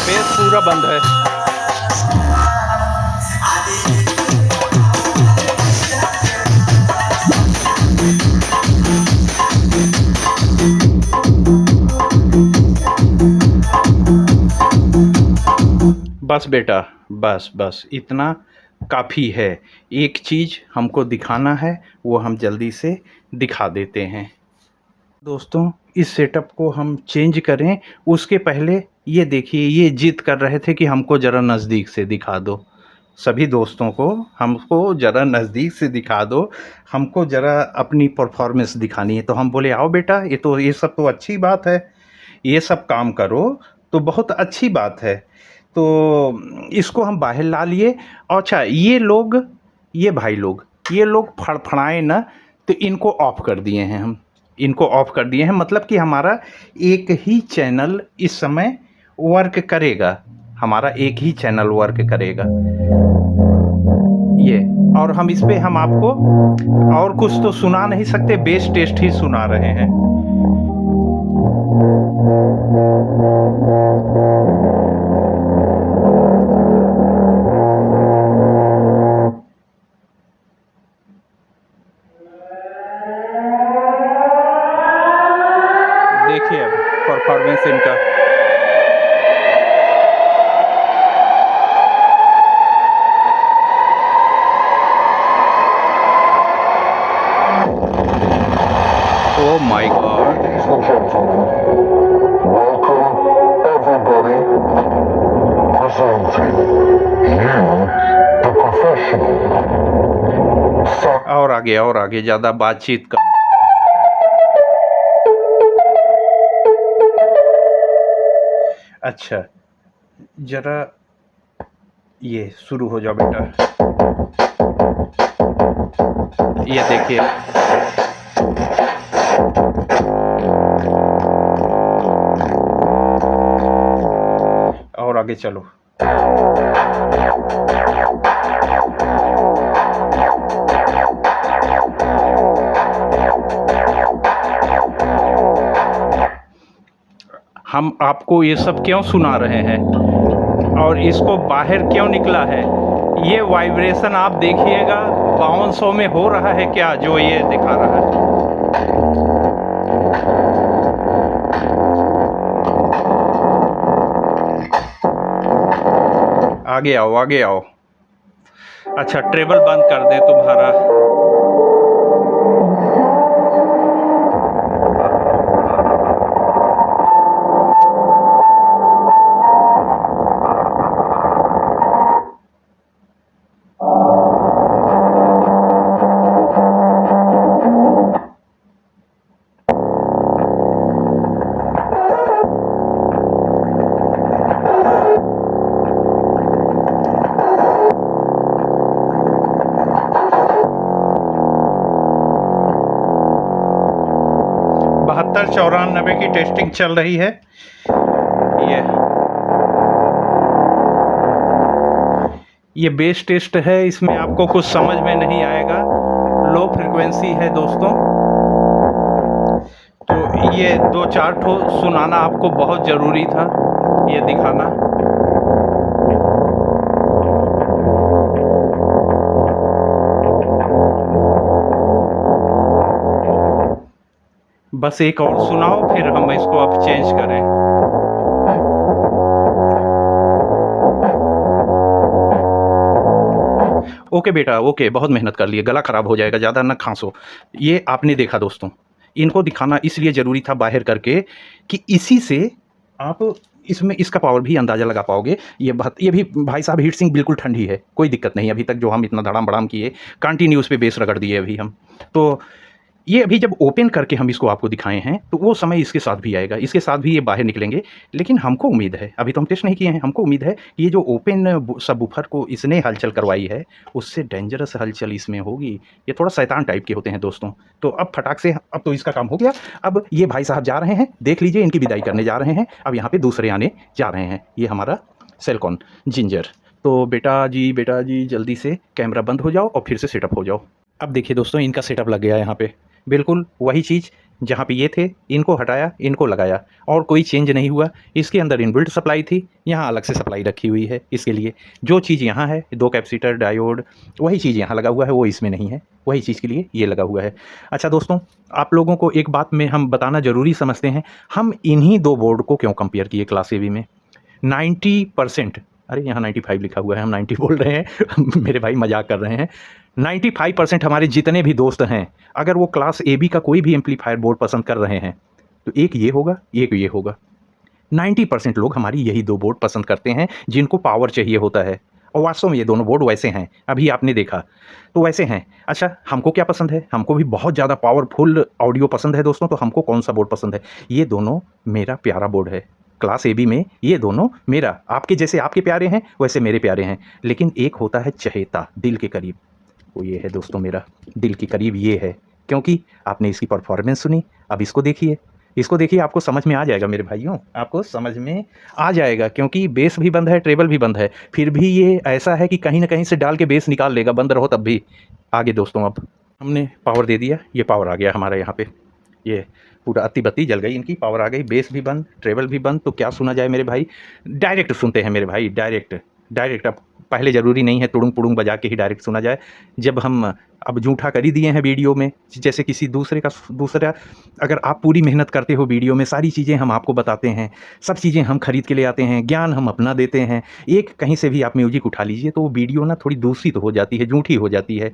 बेस पूरा बंद है। बस बेटा, बस इतना काफ़ी है। एक चीज़ हमको दिखाना है, वो हम जल्दी से दिखा देते हैं। दोस्तों इस सेटअप को हम चेंज करें उसके पहले ये देखिए, ये जिद कर रहे थे कि हमको ज़रा नज़दीक से दिखा दो। सभी दोस्तों को हमको ज़रा नज़दीक से दिखा दो, हमको ज़रा अपनी परफॉर्मेंस दिखानी है। तो हम बोले आओ बेटा, ये सब तो अच्छी बात है, ये सब काम करो तो बहुत अच्छी बात है। तो इसको हम बाहर ला लिए। अच्छा ये भाई लोग फड़फड़ाएँ ना, तो इनको ऑफ़ कर दिए हैं हम, इनको ऑफ़ कर दिए हैं। मतलब कि हमारा एक ही चैनल इस समय वर्क करेगा, हमारा एक ही चैनल वर्क करेगा ये। और हम इस पे हम आपको और कुछ तो सुना नहीं सकते, बेस टेस्ट ही सुना रहे हैं। ready? Presenting you, the professional. और आगे ज़्यादा बातचीत कर। अच्छा, जरा ये शुरू हो जाओ बेटा। ये देखिए, और आगे चलो। हम आपको ये सब क्यों सुना रहे हैं और इसको बाहर क्यों निकला है? ये वाइब्रेशन आप देखिएगा 5200 में हो रहा है क्या, जो ये दिखा रहा है। आगे आओ, आगे आओ। अच्छा, ट्रेबल बंद कर दे तुम्हारा। बहत्तर 94 की टेस्टिंग चल रही है। ये बेस टेस्ट है, इसमें आपको कुछ समझ में नहीं आएगा, लो फ्रिक्वेंसी है दोस्तों। तो ये 2-4 ठो सुनाना आपको बहुत ज़रूरी था, ये दिखाना। बस एक और सुनाओ, फिर हम इसको अब चेंज करें। ओके बेटा, ओके, बहुत मेहनत कर लिए, गला ख़राब हो जाएगा, ज़्यादा ना खांसो। ये आपने देखा दोस्तों, इनको दिखाना इसलिए ज़रूरी था बाहर करके कि इसी से आप इसमें इसका पावर भी अंदाज़ा लगा पाओगे। ये भी भाई साहब हीट सिंक बिल्कुल ठंडी है, कोई दिक्कत नहीं अभी तक, जो हम इतना धड़ाम बड़ाम किए, कंटिन्यूस पे बेस रगड़ दिए अभी हम। तो ये अभी जब ओपन करके हम इसको आपको दिखाए हैं, तो वो समय इसके साथ भी आएगा, इसके साथ भी ये बाहर निकलेंगे। लेकिन हमको उम्मीद है, अभी तो हम टेस्ट नहीं किए हैं, हमको उम्मीद है कि ये जो ओपन सबवूफर को इसने हलचल करवाई है, उससे डेंजरस हलचल इसमें होगी। ये थोड़ा शैतान टाइप के होते हैं दोस्तों। तो अब फटाक से, अब तो इसका काम हो गया। अब ये भाई साहब जा रहे हैं, देख लीजिए, इनकी विदाई करने जा रहे हैं। अब यहाँ पर दूसरे आने जा रहे हैं, ये हमारा सेल्कॉन जिंजर। तो बेटा जी जल्दी से कैमरा बंद हो जाओ और फिर से सेटअप हो जाओ। अब देखिए दोस्तों, इनका सेटअप लग गया यहाँ पे, बिल्कुल वही चीज़ जहाँ पे ये थे, इनको हटाया, इनको लगाया, और कोई चेंज नहीं हुआ। इसके अंदर इनबिल्ट सप्लाई थी, यहाँ अलग से सप्लाई रखी हुई है इसके लिए। जो चीज़ यहाँ है, 2 कैपेसिटर, डायोड, वही चीज़ यहाँ लगा हुआ है, वो इसमें नहीं है, वही चीज़ के लिए ये लगा हुआ है। अच्छा दोस्तों, आप लोगों को एक बात में हम बताना ज़रूरी समझते हैं, हम इन्हीं 2 बोर्ड को क्यों कंपेयर किए क्लास AB में। 90%, अरे यहाँ 95 लिखा हुआ है, हम 90 बोल रहे हैं मेरे भाई मजाक कर रहे हैं। 95% हमारे जितने भी दोस्त हैं, अगर वो क्लास AB का कोई भी एम्पलीफायर बोर्ड पसंद कर रहे हैं, तो एक ये होगा, एक ये होगा। 90% लोग हमारी यही 2 बोर्ड पसंद करते हैं, जिनको पावर चाहिए होता है। और वास्तव में ये दोनों बोर्ड वैसे हैं, अभी आपने देखा, तो वैसे हैं। अच्छा, हमको क्या पसंद है? हमको भी बहुत ज़्यादा पावरफुल ऑडियो पसंद है दोस्तों। तो हमको कौन सा बोर्ड पसंद है? ये दोनों मेरा प्यारा बोर्ड है। क्लास AB में ये दोनों मेरा, आपके जैसे आपके प्यारे हैं, वैसे मेरे प्यारे हैं। लेकिन एक होता है चहेता, दिल के करीब, वो ये है दोस्तों, मेरा दिल के करीब ये है। क्योंकि आपने इसकी परफॉर्मेंस सुनी, अब इसको देखिए, इसको देखिए, आपको समझ में आ जाएगा मेरे भाइयों, आपको समझ में आ जाएगा। क्योंकि बेस भी बंद है, ट्रेबल भी बंद है, फिर भी ये ऐसा है कि कहीं ना कहीं से डाल के बेस निकाल लेगा, बंद रहो तब भी। आगे दोस्तों, अब हमने पावर दे दिया, ये पावर आ गया हमारा यहाँ पे, ये पूरा अत्ती बत्ती जल गई, इनकी पावर आ गई, बेस भी बंद, ट्रेबल भी बंद। तो क्या सुना जाए मेरे भाई? डायरेक्ट सुनते हैं मेरे भाई, डायरेक्ट। अब पहले ज़रूरी नहीं है तुड़ुंग पुड़ुंग बजा के ही डायरेक्ट सुना जाए। जब हम अब जूठा कर ही दिए हैं वीडियो में, जैसे किसी दूसरा अगर आप पूरी मेहनत करते हो वीडियो में, सारी चीज़ें हम आपको बताते हैं, सब चीज़ें हम खरीद के ले आते हैं, ज्ञान हम अपना देते हैं, एक कहीं से भी आप म्यूजिक उठा लीजिए तो वो वीडियो ना थोड़ी दूषित हो जाती है, जूठी हो जाती है।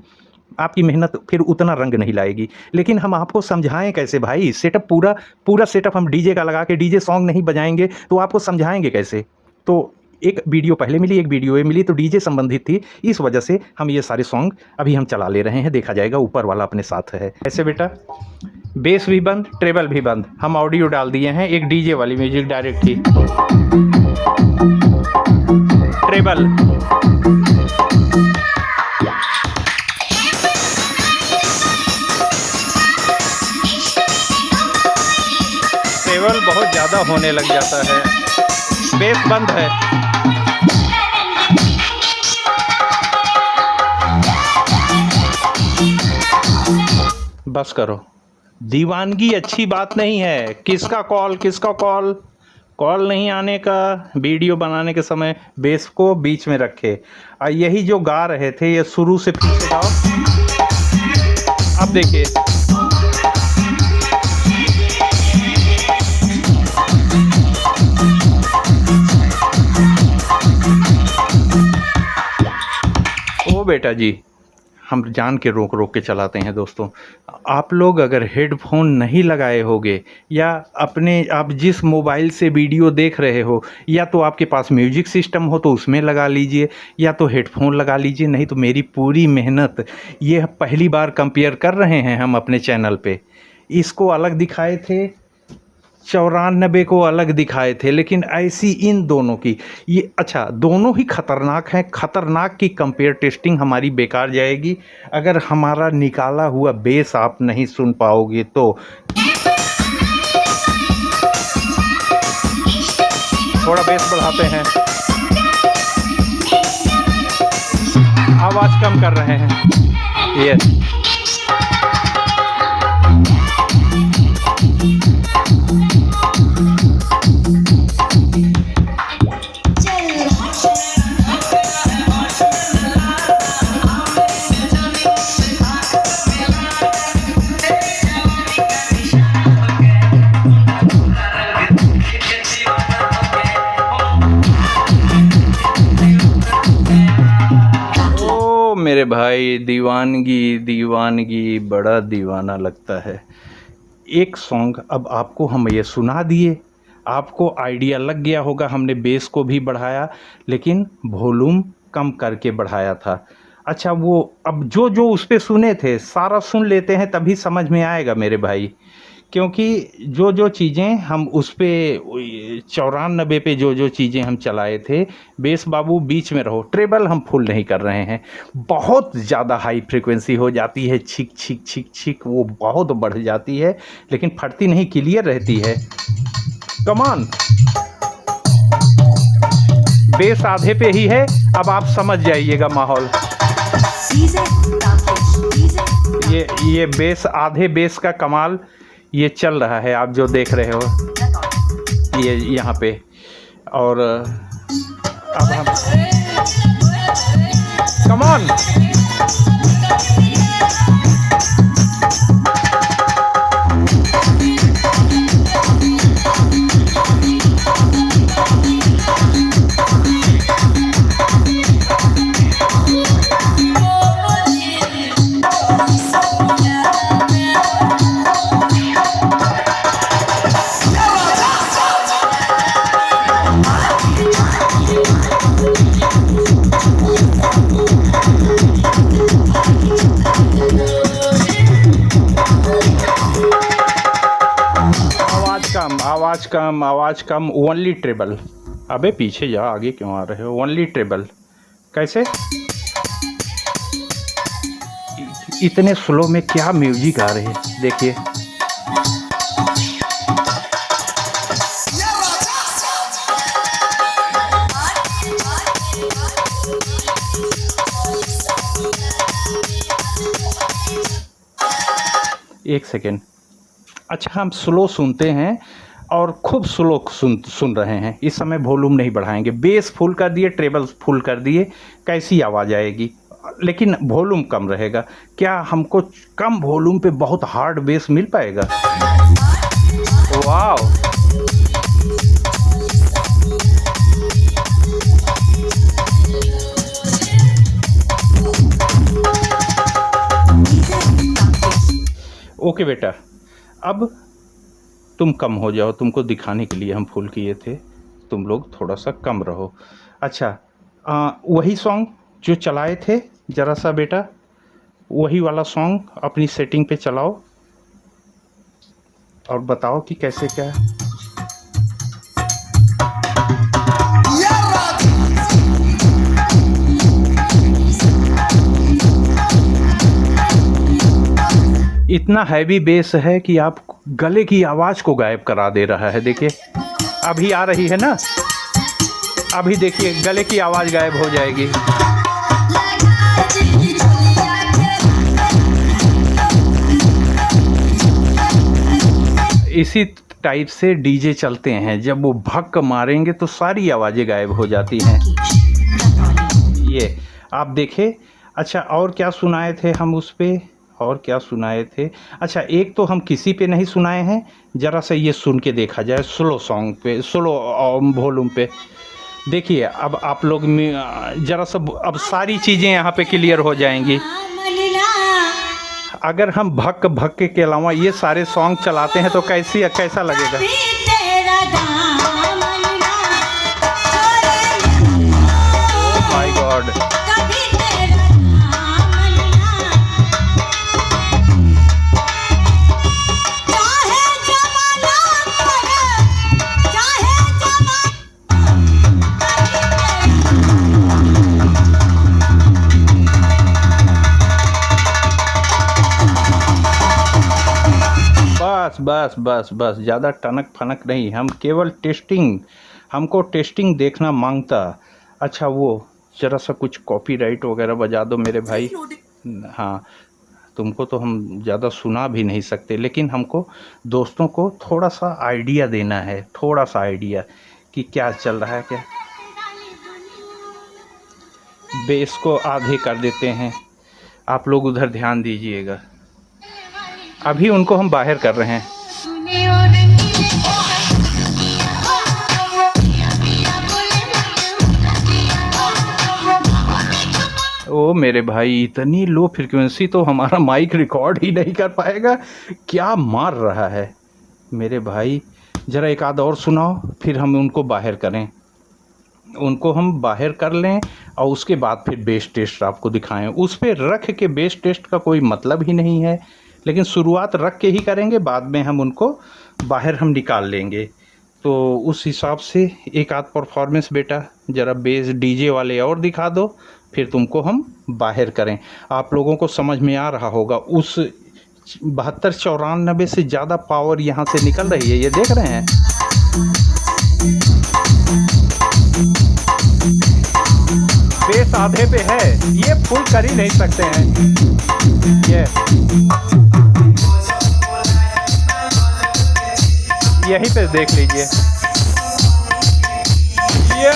आपकी मेहनत फिर उतना रंग नहीं लाएगी। लेकिन हम आपको समझाएं कैसे भाई? सेटअप पूरा सेटअप हम डीजे का लगा के डीजे सॉन्ग नहीं बजाएंगे तो आपको समझाएंगे कैसे? तो एक वीडियो पहले मिली, एक वीडियो ये मिली, तो डीजे संबंधित थी, इस वजह से हम ये सारे सॉन्ग अभी हम चला ले रहे हैं। देखा जाएगा, ऊपर वाला अपने साथ है। ऐसे बेटा, बेस भी बंद, ट्रेबल भी बंद, हम ऑडियो डाल दिए हैं, एक डीजे वाली म्यूजिक डायरेक्ट थी। ट्रेबल, ट्रेबल बहुत ज़्यादा होने लग जाता है। बेस बंद है। बस करो, दीवानगी अच्छी बात नहीं है। किसका कॉल, किसका कॉल? कॉल नहीं आने का। वीडियो बनाने के समय बेस को बीच में रखे। और यही जो गा रहे थे, ये शुरू से पीछे गाओ। अब देखिए, ओ बेटा जी, हम जान के रोक रोक के चलाते हैं दोस्तों। आप लोग अगर हेडफोन नहीं लगाए होगे, या आप जिस मोबाइल से वीडियो देख रहे हो, या तो आपके पास म्यूजिक सिस्टम हो तो उसमें लगा लीजिए, या तो हेडफोन लगा लीजिए। नहीं तो मेरी पूरी मेहनत, ये पहली बार कंपेयर कर रहे हैं हम अपने चैनल पे। इसको अलग दिखाए थे, 94 को अलग दिखाए थे, लेकिन ऐसी इन दोनों की ये, अच्छा दोनों ही खतरनाक हैं। खतरनाक की कंपेयर टेस्टिंग हमारी बेकार जाएगी अगर हमारा निकाला हुआ बेस आप नहीं सुन पाओगे तो। थोड़ा बेस बढ़ाते हैं, आवाज़ कम कर रहे हैं। ये मेरे भाई, दीवानगी दीवानगी, बड़ा दीवाना लगता है। एक सॉन्ग अब आपको हम ये सुना दिए, आपको आइडिया लग गया होगा। हमने बेस को भी बढ़ाया, लेकिन वॉल्यूम कम करके बढ़ाया था। अच्छा, वो अब जो जो उस पे सुने थे सारा सुन लेते हैं, तभी समझ में आएगा मेरे भाई। क्योंकि जो जो चीज़ें हम उस पे 94 पे जो जो चीज़ें हम चलाए थे, बेस बाबू बीच में रहो। ट्रेबल हम फुल नहीं कर रहे हैं, बहुत ज़्यादा हाई फ्रीक्वेंसी हो जाती है, छिक छिक छिक छिक, वो बहुत बढ़ जाती है, लेकिन फटती नहीं, क्लियर रहती है। कमान, बेस आधे पे ही है, अब आप समझ जाइएगा माहौल। ये बेस, आधे बेस का कमाल ये चल रहा है, आप जो देख रहे हो ये यहाँ पे। और अब हम कम ऑन, आवाज़ कम, ओनली ट्रेबल। अबे पीछे जा, आगे क्यों आ रहे हो? ओनली ट्रेबल कैसे? इतने स्लो में क्या म्यूजिक आ रही है, देखिए। एक सेकेंड। अच्छा, हम स्लो सुनते हैं और खूब स्लो सुन रहे हैं। इस समय वॉल्यूम नहीं बढ़ाएंगे, बेस फुल कर दिए, ट्रेबल फुल कर दिए, कैसी आवाज़ आएगी, लेकिन वॉल्यूम कम रहेगा। क्या हमको कम वॉल्यूम पे बहुत हार्ड बेस मिल पाएगा? वाह, ओके बेटा, अब तुम कम हो जाओ, तुमको दिखाने के लिए हम फुल किए थे, तुम लोग थोड़ा सा कम रहो। अच्छा, वही सॉन्ग जो चलाए थे, ज़रा सा बेटा वही वाला सॉन्ग अपनी सेटिंग पे चलाओ और बताओ कि कैसे क्या है। इतना हैवी बेस है कि आप गले की आवाज़ को गायब करा दे रहा है। देखिए अभी आ रही है ना, अभी देखिए गले की आवाज़ गायब हो जाएगी। इसी टाइप से डीजे चलते हैं, जब वो भक्क मारेंगे तो सारी आवाज़ें गायब हो जाती हैं। ये आप देखें। अच्छा, और क्या सुनाए थे हम उस पे, और क्या सुनाए थे? अच्छा, एक तो हम किसी पे नहीं सुनाए हैं, ज़रा सा ये सुन के देखा जाए स्लो सॉन्ग पे, स्लो वॉल्यूम पे। देखिए अब आप लोग में ज़रा सा अब सारी चीज़ें यहाँ पे क्लियर हो जाएंगी। अगर हम भक्क भक्के के अलावा ये सारे सॉन्ग चलाते हैं तो कैसा लगेगा? ओह माय गॉड, बस बस बस बस, ज़्यादा टनक फनक नहीं, हम केवल टेस्टिंग, हमको टेस्टिंग देखना मांगता। अच्छा, वो ज़रा सा कुछ कॉपीराइट वगैरह बजा दो मेरे भाई। हाँ, तुमको तो हम ज़्यादा सुना भी नहीं सकते, लेकिन हमको दोस्तों को थोड़ा सा आइडिया देना है, थोड़ा सा आइडिया कि क्या चल रहा है क्या। बेस को आधे कर देते हैं, आप लोग उधर ध्यान दीजिएगा। अभी उनको हम बाहर कर रहे हैं। ओ मेरे भाई, इतनी लो फ्रिक्वेंसी तो हमारा माइक रिकॉर्ड ही नहीं कर पाएगा, क्या मार रहा है मेरे भाई। ज़रा एक आध और सुनाओ, फिर हम उनको बाहर करें, उनको हम बाहर कर लें और उसके बाद फिर बेस टेस्ट आपको दिखाएं। उस पर रख के बेस टेस्ट का कोई मतलब ही नहीं है, लेकिन शुरुआत रख के ही करेंगे, बाद में हम उनको बाहर हम निकाल लेंगे। तो उस हिसाब से एक आध परफॉर्मेंस बेटा ज़रा बेस डीजे वाले और दिखा दो, फिर तुमको हम बाहर करें। आप लोगों को समझ में आ रहा होगा, उस 72-94 से ज़्यादा पावर यहाँ से निकल रही है, ये देख रहे हैं। बेस आधे पे है, ये फुल कर ही नहीं सकते हैं ये। यहीं पे देख लीजिए, ये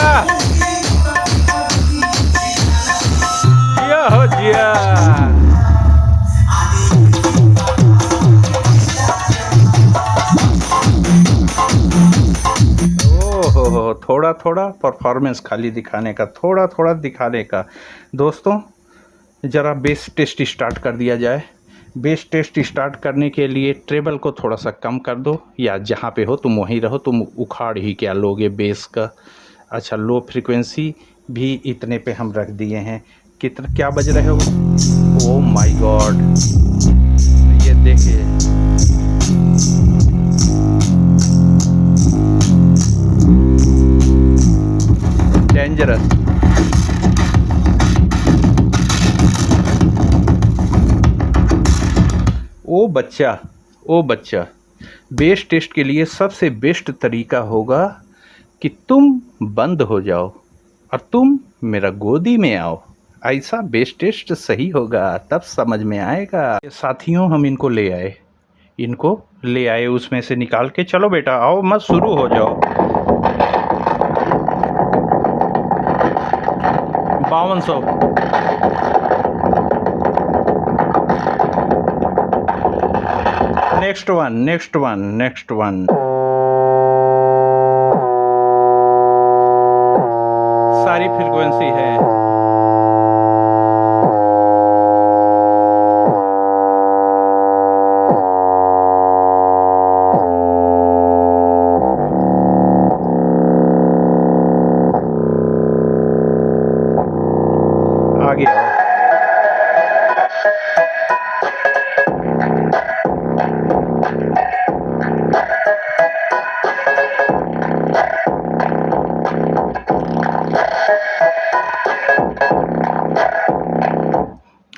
हो जिया। ओहो, थोड़ा थोड़ा परफॉर्मेंस खाली दिखाने का, थोड़ा थोड़ा दिखाने का। दोस्तों ज़रा बेस टेस्ट स्टार्ट कर दिया जाए। बेस टेस्ट स्टार्ट करने के लिए ट्रेबल को थोड़ा सा कम कर दो, या जहाँ पे हो तुम वहीं रहो, तुम उखाड़ ही क्या लोगे बेस का। अच्छा, लो फ्रीक्वेंसी भी इतने पे हम रख दिए हैं। कितना क्या बज रहे हो? ओह माय गॉड, ये देखिए, डेंजरस। ओ बच्चा, ओ बच्चा, बेस टेस्ट के लिए सबसे बेस्ट तरीका होगा कि तुम बंद हो जाओ और तुम मेरा गोदी में आओ। ऐसा बेस टेस्ट सही होगा, तब समझ में आएगा। साथियों, हम इनको ले आए, इनको ले आए उसमें से निकाल के। चलो बेटा आओ, मत शुरू हो जाओ। 5200। Next one, next one, next one. सारी फ्रीक्वेंसी है।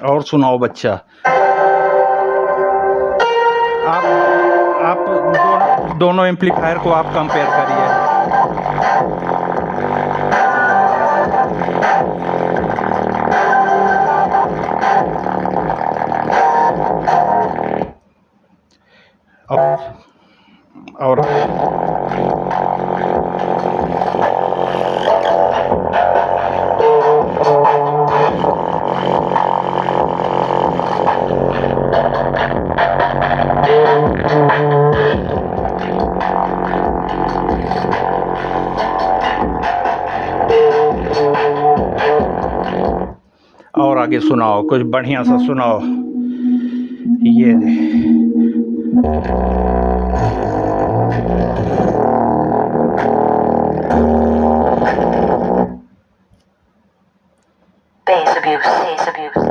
और सुनाओ बच्चा। आप दोनों एम्पलीफायर को आप कंपेयर करिए। और आगे सुनाओ, कुछ बढ़िया सा सुनाओ। ये Bass abuse, bass abuse.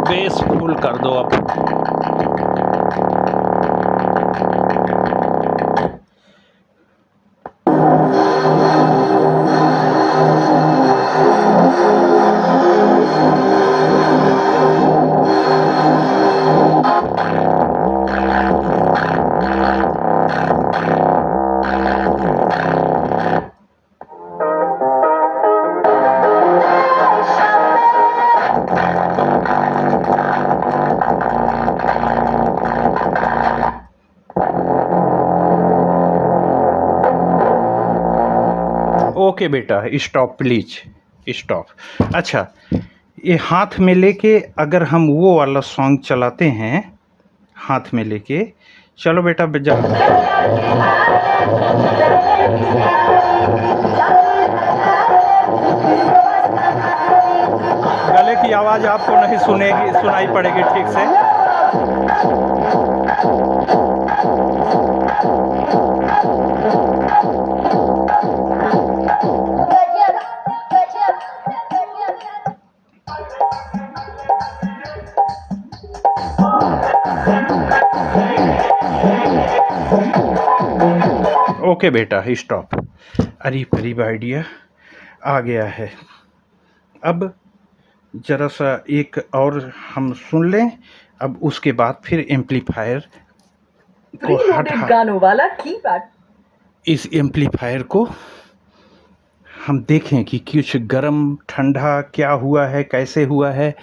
Base full कर दो अब। ओके बेटा, स्टॉप प्लीज, स्टॉप। अच्छा, ये हाथ में लेके अगर हम वो वाला सॉन्ग चलाते हैं, हाथ में लेके चलो बेटा बजा। गले की आवाज़ आपको नहीं सुनाई पड़ेगी ठीक से। ओके बेटा, स्टॉप। अरीब अरीब आइडिया आ गया है। अब ज़रा सा एक और हम सुन लें, अब उसके बाद फिर एम्पलीफायर को हटा, गानों वाला कीपैड। इस एम्पलीफायर को हम देखें कि कुछ गर्म ठंडा क्या हुआ है, कैसे हुआ है,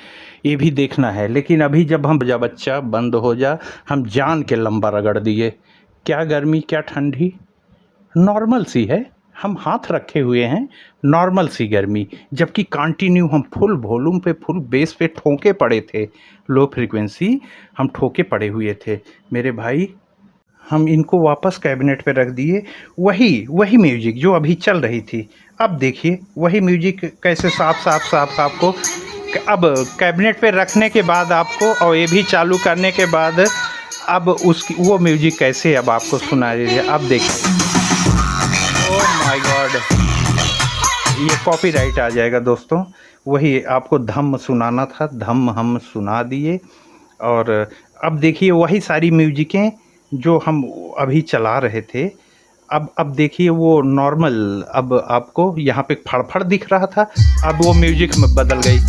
ये भी देखना है। लेकिन अभी जब बच्चा बंद हो जा, हम जान के लंबा रगड़ दिए। क्या गर्मी क्या ठंडी, नॉर्मल सी है, हम हाथ रखे हुए हैं, नॉर्मल सी गर्मी। जबकि कंटिन्यू हम फुल वॉल्यूम पे, फुल बेस पे ठोके पड़े थे, लो फ्रीक्वेंसी हम ठोके पड़े हुए थे मेरे भाई। हम इनको वापस कैबिनेट पे रख दिए, वही म्यूजिक जो अभी चल रही थी। अब देखिए वही म्यूजिक कैसे साफ आपको अब कैबिनेट पे रखने के बाद आपको, और ये भी चालू करने के बाद अब उसकी वो म्यूजिक कैसे अब आपको सुना रही है। अब देखिए, ओह माय गॉड, ये कॉपीराइट आ जाएगा दोस्तों। वही आपको धम्म सुनाना था, धम्म हम सुना दिए। और अब देखिए वही सारी म्यूजिकें जो हम अभी चला रहे थे, अब देखिए वो नॉर्मल, अब आपको यहाँ पे फड़फड़ दिख रहा था, अब वो म्यूजिक में बदल गई।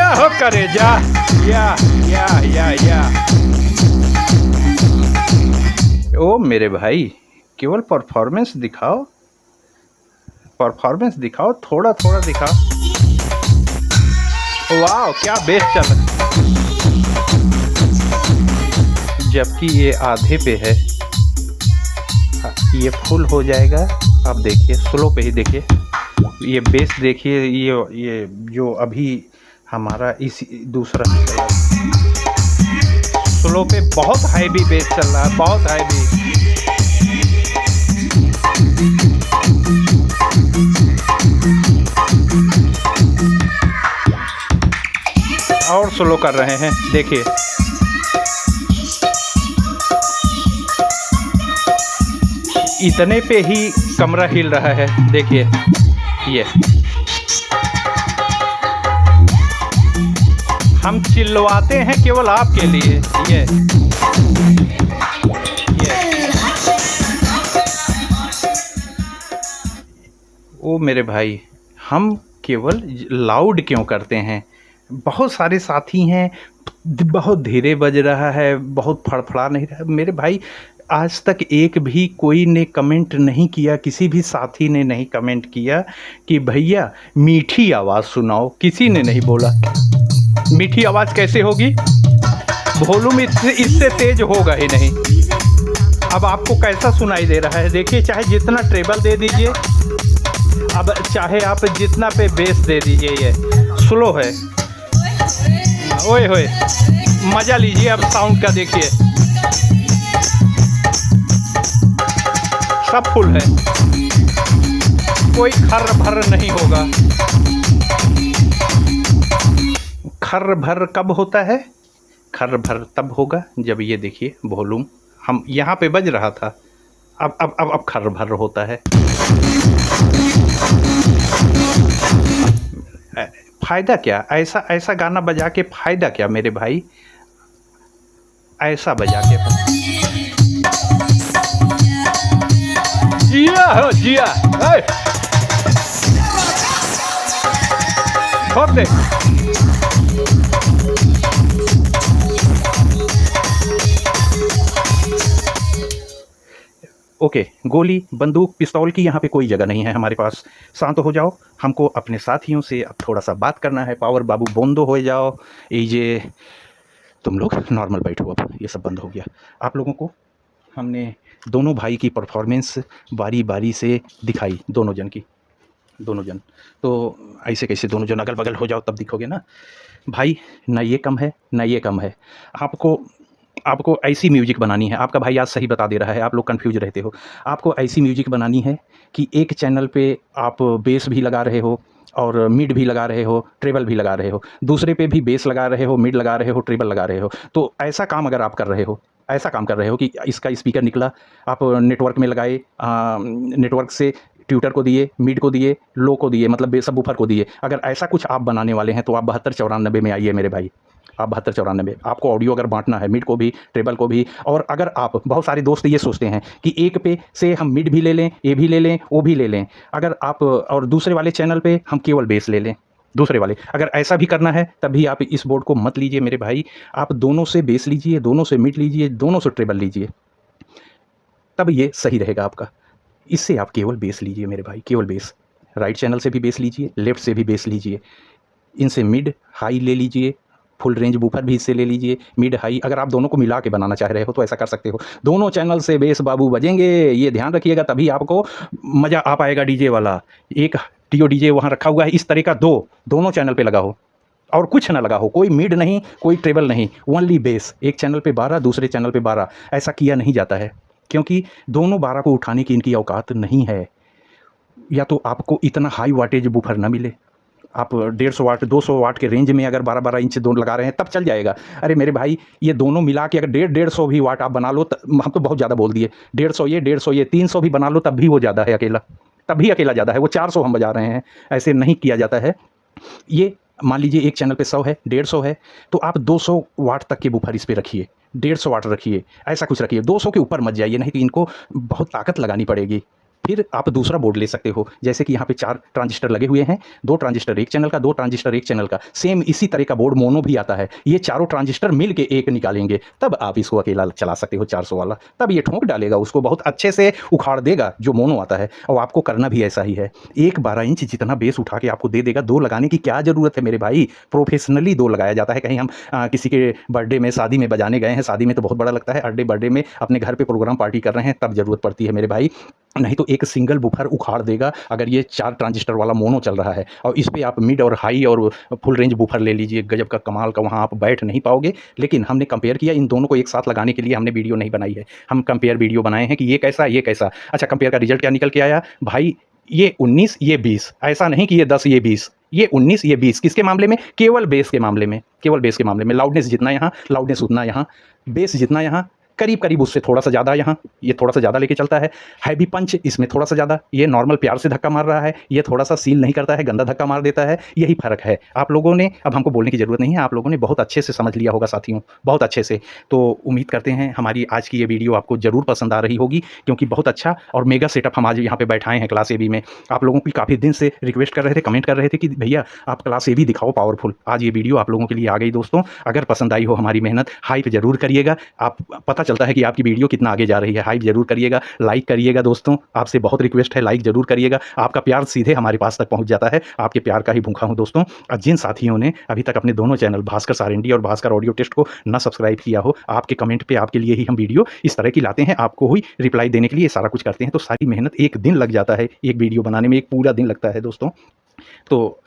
हो करे जा, या ओ मेरे भाई, केवल परफॉर्मेंस दिखाओ, थोड़ा दिखाओ। वाह क्या बेस चल रहा है, जबकि ये आधे पे है। ये फुल हो जाएगा। अब देखिए स्लो पे ही देखिए, ये बेस देखिए, ये जो अभी हमारा इस दूसरा स्लो पे बहुत हैवी बेस चल रहा है, बहुत हैवी। और स्लो कर रहे हैं, देखिए इतने पे ही कमरा हिल रहा है, देखिए ये हम चिल्लवाते हैं केवल आपके लिए। ये ओ मेरे भाई, हम केवल लाउड क्यों करते हैं? बहुत सारे साथी हैं, बहुत धीरे बज रहा है, बहुत फड़फड़ा नहीं रहा है। मेरे भाई, आज तक एक भी कोई ने कमेंट नहीं किया, किसी भी साथी ने नहीं कमेंट किया कि भैया मीठी आवाज़ सुनाओ। किसी ने नहीं बोला। मीठी आवाज़ कैसे होगी? वॉल्यूम इससे तेज होगा ही नहीं। अब आपको कैसा सुनाई दे रहा है? देखिए, चाहे जितना ट्रेबल दे दीजिए, अब चाहे आप जितना पे बेस दे दीजिए, ये स्लो है। ओए होए, मज़ा लीजिए अब साउंड का। देखिए सब फुल है, कोई खर भर नहीं होगा। खर भर कब होता है? खर भर तब होगा जब ये देखिए वॉल्यूम हम यहाँ पे बज रहा था, अब खर भर होता है। फ़ायदा क्या? ऐसा गाना बजा के फ़ायदा क्या मेरे भाई? ऐसा बजा के जिया हो जिया। ठोक दे। ओके, गोली, बंदूक, पिस्तौल की यहाँ पे कोई जगह नहीं है हमारे पास। शांत हो जाओ, हमको अपने साथियों से अब थोड़ा सा बात करना है। पावर बाबू बोंदो हो जाओ। ये तुम लोग नॉर्मल बैठो। अब ये सब बंद हो गया। आप लोगों को हमने दोनों भाई की परफॉर्मेंस बारी बारी से दिखाई, दोनों जन। तो ऐसे कैसे दोनों जन अगल बगल हो जाओ तब दिखोगे ना भाई। ना ये कम है, ना ये कम है। आपको ऐसी म्यूजिक बनानी है। आपका भाई आज सही बता दे रहा है, आप लोग कंफ्यूज रहते हो। आपको ऐसी म्यूजिक बनानी है कि एक चैनल पे आप बेस भी लगा रहे हो और मिड भी लगा रहे हो, ट्रेबल भी लगा रहे हो, दूसरे पे भी बेस लगा रहे हो, मिड लगा रहे हो, ट्रेबल लगा रहे हो। तो ऐसा काम अगर आप कर रहे हो, ऐसा काम कर रहे हो कि इसका स्पीकर निकला, आप नेटवर्क में लगाए, नेटवर्क से ट्यूटर को दिए, मिड को दिए, लो को दिए, मतलब बेस सबवूफर को दिए। अगर ऐसा कुछ आप बनाने वाले हैं तो आप 7294 में आइए मेरे भाई। आप 7294, आपको ऑडियो अगर बांटना है, मिड को भी, ट्रेबल को भी। और अगर आप, बहुत सारे दोस्त ये सोचते हैं कि एक पे से हम मिड भी ले लें, ए भी ले लें, ओ भी ले लें, अगर आप, और दूसरे वाले चैनल पे हम केवल बेस ले लें, दूसरे वाले। अगर ऐसा भी करना है तभी आप इस बोर्ड को मत लीजिए मेरे भाई। आप दोनों से बेस लीजिए, दोनों से मिड लीजिए, दोनों से ट्रेबल लीजिए, तब ये सही रहेगा आपका। इससे आप केवल बेस लीजिए मेरे भाई, केवल बेस। राइट चैनल से भी बेस लीजिए, लेफ़्ट से भी बेस लीजिए। इनसे मिड हाई ले लीजिए, फुल रेंज बूफर भी इससे ले लीजिए, मिड हाई। अगर आप दोनों को मिला के बनाना चाह रहे हो तो ऐसा कर सकते हो। दोनों चैनल से बेस बाबू बजेंगे, ये ध्यान रखिएगा, तभी आपको मज़ा आ पाएगा डीजे वाला। एक टीओ डीजे वहाँ रखा हुआ है इस तरह का, दोनों चैनल पे लगा हो और कुछ ना लगा हो, कोई मिड नहीं, कोई ट्रेबल नहीं, ओनली बेस। एक चैनल पे 12, दूसरे चैनल पे 12। ऐसा किया नहीं जाता है क्योंकि दोनों 12 को उठाने की इनकी औकात नहीं है। या तो आपको इतना हाई वाटेज बूफर ना मिले, आप 150 वाट 200 वाट के रेंज में अगर 12-12 इंच दोनों लगा रहे हैं तब चल जाएगा। अरे मेरे भाई, ये दोनों मिला के अगर 150 भी वाट आप बना लो, हम तो बहुत ज़्यादा बोल दिए, 150 ये 300 भी बना लो तब भी वो ज़्यादा है अकेला, तब भी अकेला ज़्यादा है। वो 400 हम बजा रहे हैं, ऐसे नहीं किया जाता है। ये मान लीजिए एक चैनल पे 100 है, 150 है, तो आप 200 वाट तक के बूफर इस पर रखिए, 150 वाट रखिए, ऐसा कुछ रखिए। 200 के ऊपर मत जाइए, नहीं तो इनको बहुत ताकत लगानी पड़ेगी। फिर आप दूसरा बोर्ड ले सकते हो, जैसे कि यहाँ पे 4 ट्रांजिस्टर लगे हुए हैं, 2 ट्रांजिस्टर एक चैनल का, 2 ट्रांजिस्टर एक चैनल का। सेम इसी तरह का बोर्ड मोनो भी आता है। ये चारों ट्रांजिस्टर मिल के एक निकालेंगे, तब आप इसको अकेला चला सकते हो 400 वाला। तब ये ठोंक डालेगा, उसको बहुत अच्छे से उखाड़ देगा जो मोनो आता है। और आपको करना भी ऐसा ही है। एक 12 इंच जितना बेस उठा के आपको दे देगा। 2 लगाने की क्या ज़रूरत है मेरे भाई? प्रोफेशनली 2 लगाया जाता है। कहीं हम किसी के बर्थडे में, शादी में बजाने गए हैं, शादी में तो बहुत बड़ा लगता है, बर्थडे में अपने घर पे प्रोग्राम पार्टी कर रहे हैं तब ज़रूरत पड़ती है मेरे भाई। नहीं तो एक सिंगल बूफर उखाड़ देगा। अगर ये 4 ट्रांजिस्टर वाला मोनो चल रहा है और इस पे आप मिड और हाई और फुल रेंज बूफर ले लीजिए, गजब का कमाल का, वहाँ आप बैठ नहीं पाओगे। लेकिन हमने कंपेयर किया, इन दोनों को एक साथ लगाने के लिए हमने वीडियो नहीं बनाई है। हम कंपेयर वीडियो बनाए हैं कि ये कैसा, ये कैसा। अच्छा, कंपेयर का रिजल्ट क्या निकल के आया भाई? ये 19, ये 20। ऐसा नहीं कि ये 10, ये 20। ये 19, ये 20। किसके मामले में? केवल बेस के मामले में, केवल बेस के मामले में। लाउडनेस जितना यहाँ, लाउडनेस उतना यहाँ, बेस जितना यहाँ, करीब करीब उससे थोड़ा सा ज़्यादा, यहाँ ये थोड़ा सा ज़्यादा लेके चलता है। हैवी पंच इसमें थोड़ा सा ज़्यादा, ये नॉर्मल प्यार से धक्का मार रहा है, ये थोड़ा सा सील नहीं करता है, गंदा धक्का मार देता है, यही फ़र्क है। आप लोगों ने, अब हमको बोलने की ज़रूरत नहीं है, आप लोगों ने बहुत अच्छे से समझ लिया होगा साथियों, बहुत अच्छे से। तो उम्मीद करते हैं हमारी आज की ये वीडियो आपको ज़रूर पसंद आ रही होगी, क्योंकि बहुत अच्छा और मेगा सेटअप हम आज यहाँ पे बैठाए हैं क्लास AB में। आप लोगों की काफ़ी दिन से रिक्वेस्ट कर रहे थे, कमेंट कर रहे थे कि भैया आप क्लास AB दिखाओ पावरफुल। आज ये वीडियो आप लोगों के लिए आ गई दोस्तों। अगर पसंद आई हो हमारी मेहनत, हाइप ज़रूर करिएगा। आप पता चलता है कि आपकी वीडियो कितना आगे जा रही है। हाइप ज़रूर करिएगा, लाइक करिएगा दोस्तों, आपसे बहुत रिक्वेस्ट है, लाइक ज़रूर करिएगा। आपका प्यार सीधे हमारे पास तक पहुँच जाता है, आपके प्यार का ही भूखा हूँ दोस्तों। और जिन साथियों ने अभी तक अपने दोनों चैनल भास्कर सारेंडी और भास्कर ऑडियो टेस्ट को न सब्सक्राइब किया हो, आपके कमेंट पे आपके लिए ही हम वीडियो इस तरह की लाते हैं, आपको ही रिप्लाई देने के लिए सारा कुछ करते हैं। तो सारी मेहनत एक दिन लग जाता है, एक वीडियो बनाने में एक पूरा दिन लगता है दोस्तों। तो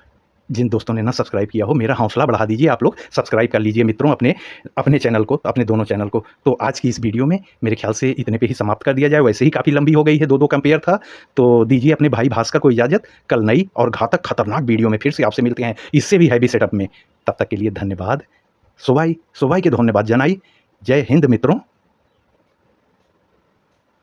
जिन दोस्तों ने ना सब्सक्राइब किया हो, मेरा हौसला बढ़ा दीजिए, आप लोग सब्सक्राइब कर लीजिए मित्रों अपने चैनल को, अपने दोनों चैनल को। तो आज की इस वीडियो में मेरे ख्याल से इतने पे ही समाप्त कर दिया जाए, वैसे ही काफ़ी लंबी हो गई है, 2-2 कंपेयर था। तो दीजिए अपने भाई भास्कर को इजाज़त, कल नई और घातक खतरनाक वीडियो में फिर से आपसे मिलते हैं, इससे भी हैवी सेटअप में। तब तक के लिए धन्यवाद, सुबाई के धन्यवाद जनाई। जय हिंद मित्रों।